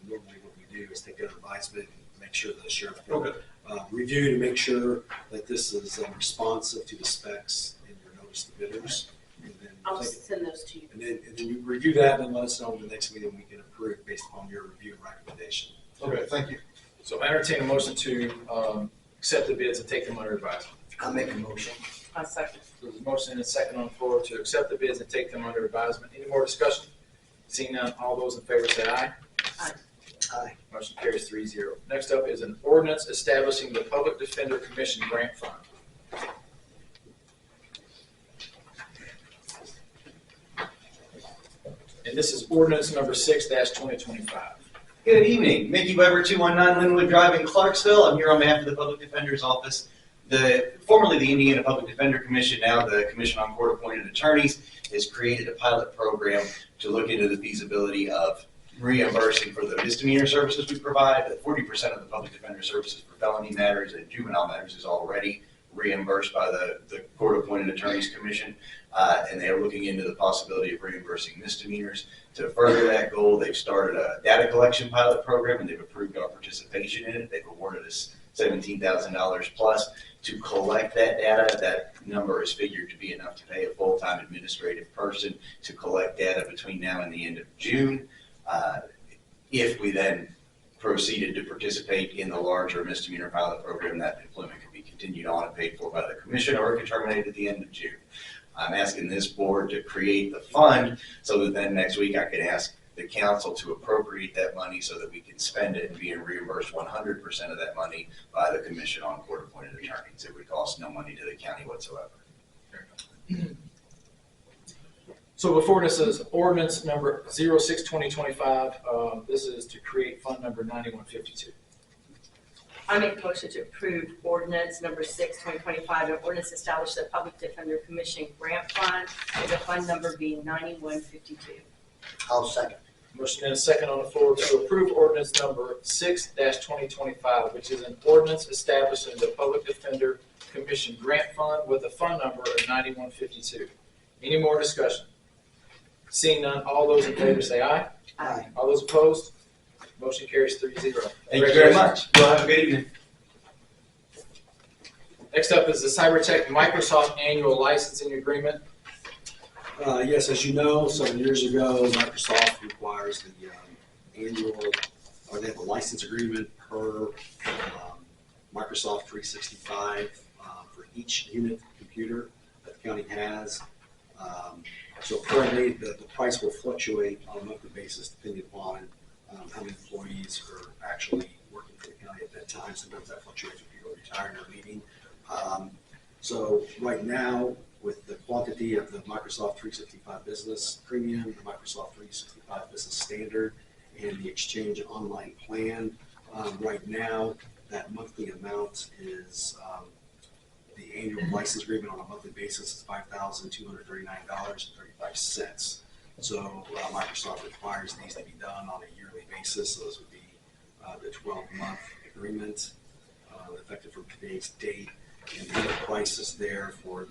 normally what we do is take an advisement and make sure that the Sheriff will review to make sure that this is responsive to the specs in your notice to bidders. And then I'll send those to you. And then you review that and let us know in the next meeting we can approve based upon your review and recommendation. Okay, thank you. So I entertain a motion to accept the bids and take them under advisement. I'll make a motion. A second. So there's a motion and a second on the floor to accept the bids and take them under advisement. Any more discussion? Seeing none, all those in favor say aye. Aye. Aye. Motion carries 3-0. Next up is an ordinance establishing the Public Defender Commission Grant Fund. And this is ordinance number 6-2025. Good evening, Mickey Weber, 219 Linwood Drive in Clarksville. I'm here on behalf of the Public Defender's Office. Formerly the Indiana Public Defender Commission, now the Commission on Court-Appointed Attorneys, has created a pilot program to look into the feasibility of reimbursing for the misdemeanor services we provide. 40% of the public defender services for felony matters and juvenile matters is already reimbursed by the Court-Appointed Attorneys Commission, and they are looking into the possibility of reimbursing misdemeanors. To further that goal, they've started a data collection pilot program, and they've approved our participation in it. They've awarded us $17,000 plus to collect that data. That number is figured to be enough to pay a full-time administrative person to collect data between now and the end of June. If we then proceeded to participate in the larger misdemeanor pilot program, that employment can be continued on and paid for by the commission, or it can terminate at the end of June. I'm asking this board to create the fund so that then next week I can ask the council to appropriate that money so that we can spend it and be reimbursed 100% of that money by the Commission on Court-Appointed Attorneys. It would cost no money to the county whatsoever. So before us is ordinance number 06-2025. This is to create fund number 9152. I make a motion to approve ordinance number 6-2025, an ordinance establish the Public Defender Commission Grant Fund, with the fund number being 9152. I'll second. Motion and a second on the floor to approve ordinance number 6-2025, which is an ordinance establishing the Public Defender Commission Grant Fund with a fund number of 9152. Any more discussion? Seeing none, all those in favor say aye. Aye. All those opposed? Motion carries 3-0. Thank you very much. Well, have a good evening. Next up is the CyberTech Microsoft Annual Licensing Agreement. Yes, as you know, some years ago, Microsoft requires the annual, or they have a license agreement per Microsoft 365 for each unit computer that the county has. So currently, the price will fluctuate on a monthly basis depending upon how many employees are actually working for the county at that time. Sometimes that fluctuates if people are retiring or leaving. So right now, with the quantity of the Microsoft 365 Business Premium, the Microsoft 365 Business Standard, and the Exchange Online Plan, right now, that monthly amount is the annual license agreement on a monthly basis is $5,239.35. So Microsoft requires these to be done on a yearly basis. So this would be the 12-month agreement effective from today's date, and the price is there for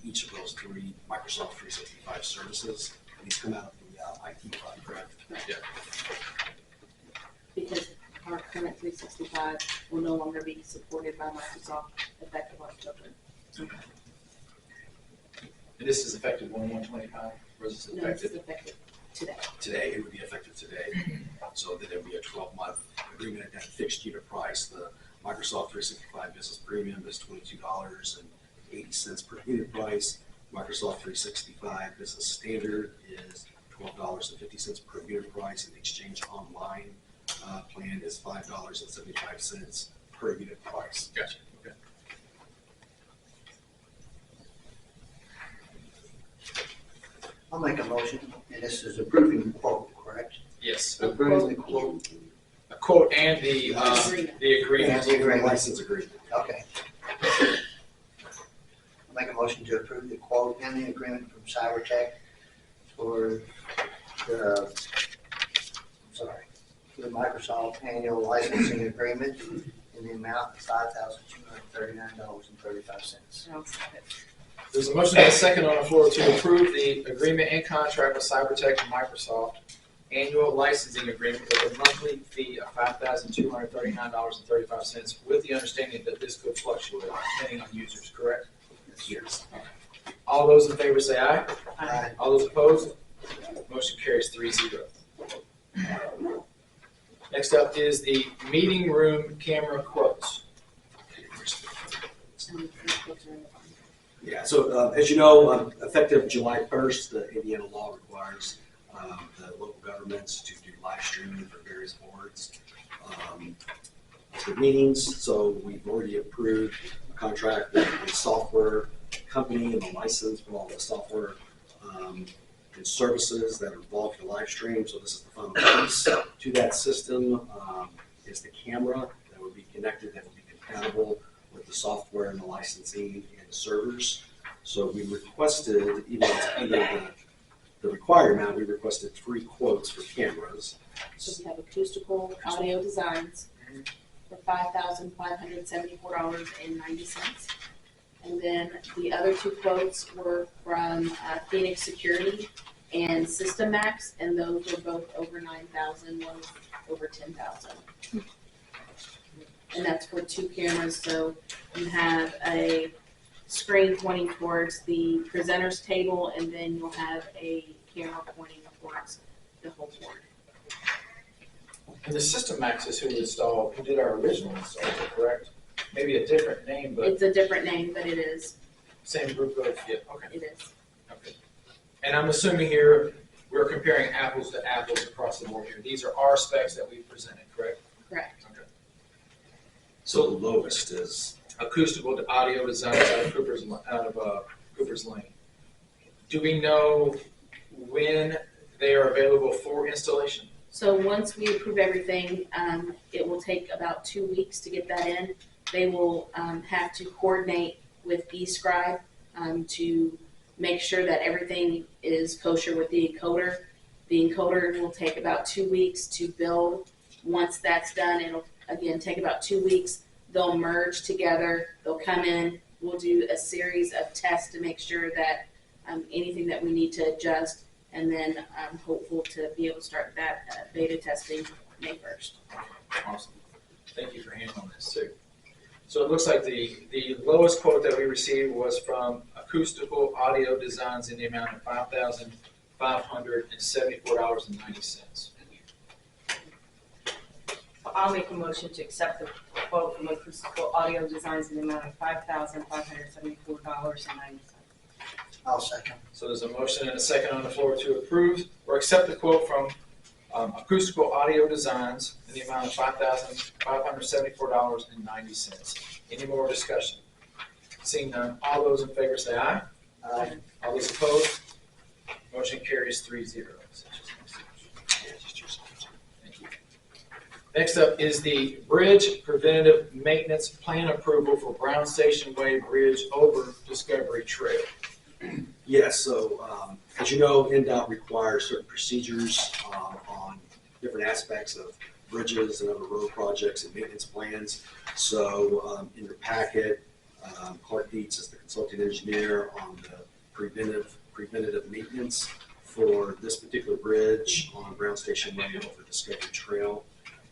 each of those three Microsoft 365 services. And these come out of the IT fund, correct? Yeah. Because our current 365 will no longer be supported by Microsoft effective October. And this is effective 1/1/25, or is this No, this effective is effective today. Today, it would be effective today. So that there would be a 12-month agreement at that fixed unit price. The Microsoft 365 Business Premium is $22.80 per unit price. Microsoft 365 Business Standard is $12.50 per unit price, and the Exchange Online plan is $5.75 per unit price. Gotcha. Okay. I'll make a motion, and this is approving the quote, correct? Yes. Approving the quote. A quote and the agreement. And the agreement. License agreement. Okay. I'll make a motion to approve the quote and the agreement from CyberTech for the Microsoft annual licensing agreement in the amount of $5,239.35. There's a motion and a second on the floor to approve the agreement and contract with CyberTech and Microsoft annual licensing agreement with a monthly fee of $5,239.35, with the understanding that this could fluctuate depending on users, correct? Yes. All those in favor say aye. Aye. All those opposed? Motion carries 3-0. Next up is the meeting room camera quotes. Yeah, so as you know, effective July 1st, the Indiana law requires the local governments to do live streaming for various boards for meetings. So we've already approved a contract with the software company and the license for all the software and services that are involved in the live stream. So this is the final piece to that system. Is the camera that would be connected, that would be compatible with the software and the licensing and the servers. So we requested, even the required amount, we requested 3 quotes for cameras. So we have acoustical audio designs for $5,574.90. And then the other 2 quotes were from Phoenix Security and System Max, and those were both over $9,000, one was over $10,000. And that's for 2 cameras, so you have a screen pointing towards the presenter's table, and then you'll have a camera pointing towards the whole board. And the System Max is who did our original install, correct? Maybe a different name, but It's a different name, but it is. same group of, yeah, okay. It is. Okay. And I'm assuming here, we're comparing apples to apples across the board here. These are our specs that we presented, correct? Correct. Okay. So the lowest is Acoustical to audio designs out of Cooper's Lane. Do we know when they are available for installation? So once we approve everything, it will take about 2 weeks to get that in. They will have to coordinate with eScribe to make sure that everything is kosher with the encoder. The encoder will take about 2 weeks to build. Once that's done, it'll again take about 2 weeks. They'll merge together. They'll come in. We'll do a series of tests to make sure that anything that we need to adjust, and then I'm hopeful to be able to start that beta testing May 1st. Awesome. Thank you for handling this too. So it looks like the lowest quote that we received was from Acoustical Audio Designs in the amount of $5,574.90. I'll make a motion to accept the quote from Acoustical Audio Designs in the amount of $5,574.90. I'll second. So there's a motion and a second on the floor to approve or accept the quote from Acoustical Audio Designs in the amount of $5,574.90. Any more discussion? Seeing none, all those in favor say aye. Aye. All those opposed? Motion carries 3-0. Thank you. Next up is the Bridge Preventative Maintenance Plan Approval for Brown Station Way Bridge over Discovery Trail. Yes, so as you know, NDOT requires certain procedures on different aspects of bridges and other road projects and maintenance plans. So in your packet, Clark Dietz is the consulting engineer on the preventative maintenance for this particular bridge on Brown Station Way over Discovery Trail.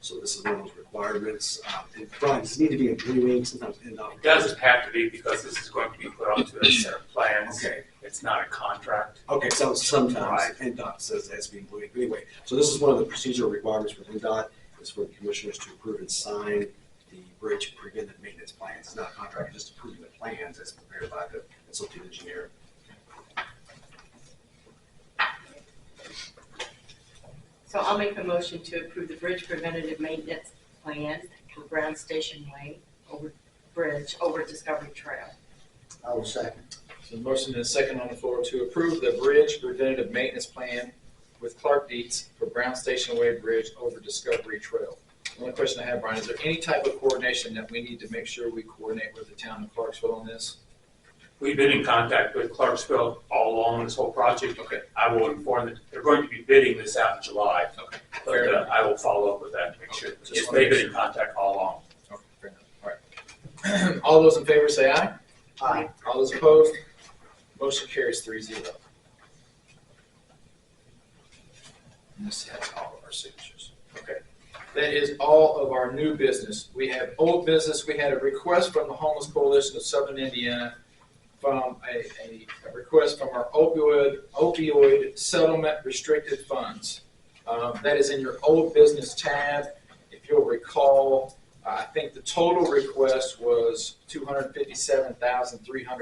So this is one of those requirements. And Brian, does it need to be in blue ink? Sometimes NDOT. It doesn't have to be because this is going to be put onto a set of plans. Okay. It's not a contract. Okay, so sometimes Right. NDOT says it has to be in blue ink. Anyway, so this is one of the procedural requirements for NDOT, is for the commissioners to approve and sign the bridge preventive maintenance plans. It's not a contract, it's just approving the plans as prepared by the consulting engineer. So I'll make a motion to approve the Bridge Preventative Maintenance Plan for Brown Station Way Bridge over Discovery Trail. I will second. So motion and a second on the floor to approve the Bridge Preventative Maintenance Plan with Clark Dietz for Brown Station Way Bridge over Discovery Trail. The only question I have, Brian, is there any type of coordination that we need to make sure we coordinate with the town of Clarksville on this? We've been in contact with Clarksville all along this whole project. Okay. I will inform that they're going to be bidding this out in July. Okay. But I will follow up with that to make sure. Just Yes, wanna they've make been in contact all along. Okay, fair enough. All right. All those in favor say aye. Aye. All those opposed? Motion carries 3-0. And this has all of our signatures. Okay. That is all of our new business. We have old business. We had a request from the Homeless Coalition of Southern Indiana from a request from our opioid settlement restricted funds. That is in your old business tab. If you'll recall, I think the total request was $257,300. I'm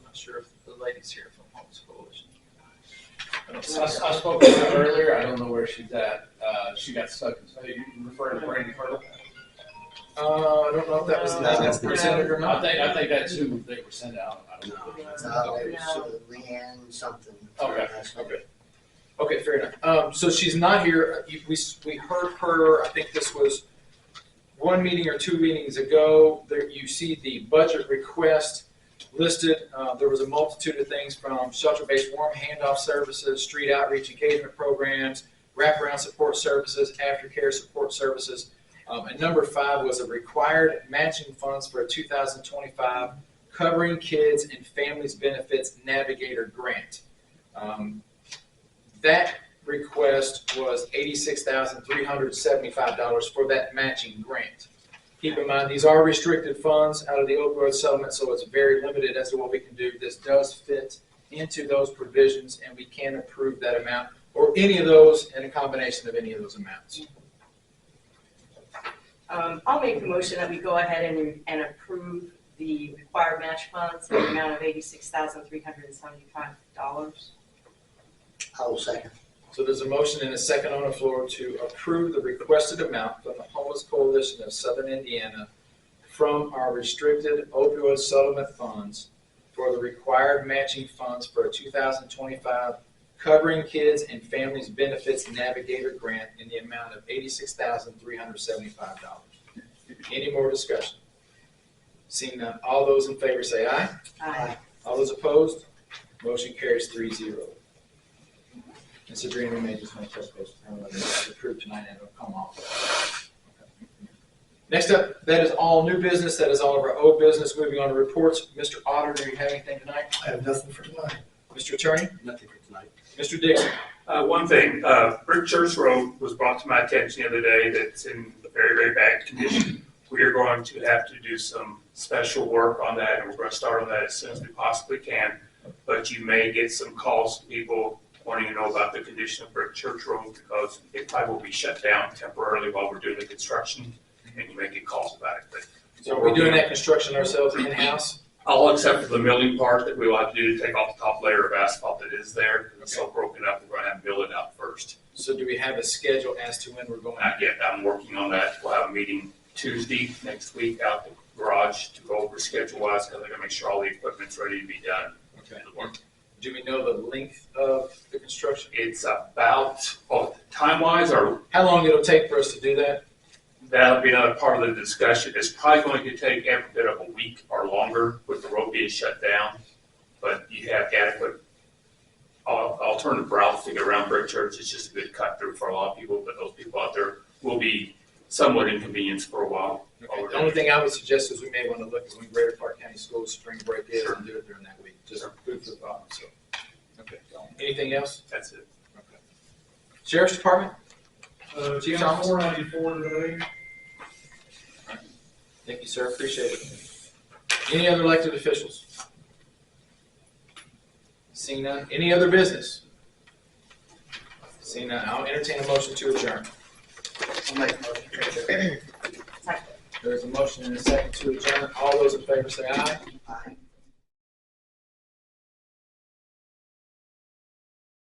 not sure if the lady's here from Homeless Coalition. I spoke to her earlier. I don't know where she's at. She got stuck. So you referring to Brandy Turtle? I don't know if that was the name that's presented or not. I think that's who they were sent out. I don't know. Leanne something. Okay. Okay. Okay, fair enough. So she's not here. We heard her, I think this was one meeting or 2 meetings ago. There you see the budget request listed. There was a multitude of things from shelter-based warm handoff services, street outreach engagement programs, wraparound support services, aftercare support services. And number 5 was a required matching funds for a 2025 Covering Kids and Families Benefits Navigator grant. That request was $86,375 for that matching grant. Keep in mind, these are restricted funds out of the opioid settlement, so it's very limited as to what we can do. This does fit into those provisions, and we can approve that amount, or any of those, and a combination of any of those amounts. I'll make the motion that we go ahead and approve the required match funds in the amount of $86,375. I will second. So there's a motion and a second on the floor to approve the requested amount from the Homeless Coalition of Southern Indiana from our restricted opioid settlement funds for the required matching funds for a 2025 Covering Kids and Families Benefits Navigator grant in the amount of $86,375. Any more discussion? Seeing none, all those in favor say aye. Aye. All those opposed? Motion carries 3-0. And Sabrina, we may just want to touch base with her whether it's approved tonight and it'll come off. Okay. Next up, that is all new business. That is all of our old business. Moving on to reports. Mr. Otter, do you have anything tonight? I have nothing for tonight. Mr. Attorney? Nothing for tonight. Mr. Dixon? One thing, Brick Church Road was brought to my attention the other day that's in a very, very bad condition. We are going to have to do some special work on that, and we're going to start on that as soon as we possibly can. But you may get some calls from people wanting to know about the condition of Brick Church Road because it probably will be shut down temporarily while we're doing the construction, and you may get calls about it. But So are we doing that construction ourselves in-house? all except for the milling part that we will have to do to take off the top layer of asphalt that is there. It's so broken up, we're going to have to mill it out first. So do we have a schedule as to when we're going? Not yet, I'm working on that. We'll have a meeting Tuesday next week out the garage to go over schedule-wise, because I gotta make sure all the equipment's ready to be done. Okay. Do we know the length of the construction? It's about, time-wise, or how long it'll take for us to do that? That'll be another part of the discussion. It's probably going to take every bit of a week or longer with the road being shut down. But you have adequate alternative routes to get around Brick Church. It's just a good cut through for a lot of people, but those people out there will be somewhat inconvenienced for a while. Okay. The only thing I would suggest is we may want to look at when Greater Park County Schools spring break is and do it during that week. Just food for thought. So, okay. Anything else? That's it. Okay. Sheriff's Department. Chief Thomas. 494 today. Thank you, sir. Appreciate it. Any other elected officials? Seeing none. Any other business? Seeing none. I'll entertain a motion to adjourn. I'll make a motion to adjourn. There's a motion and a second to adjourn. All those in favor say aye.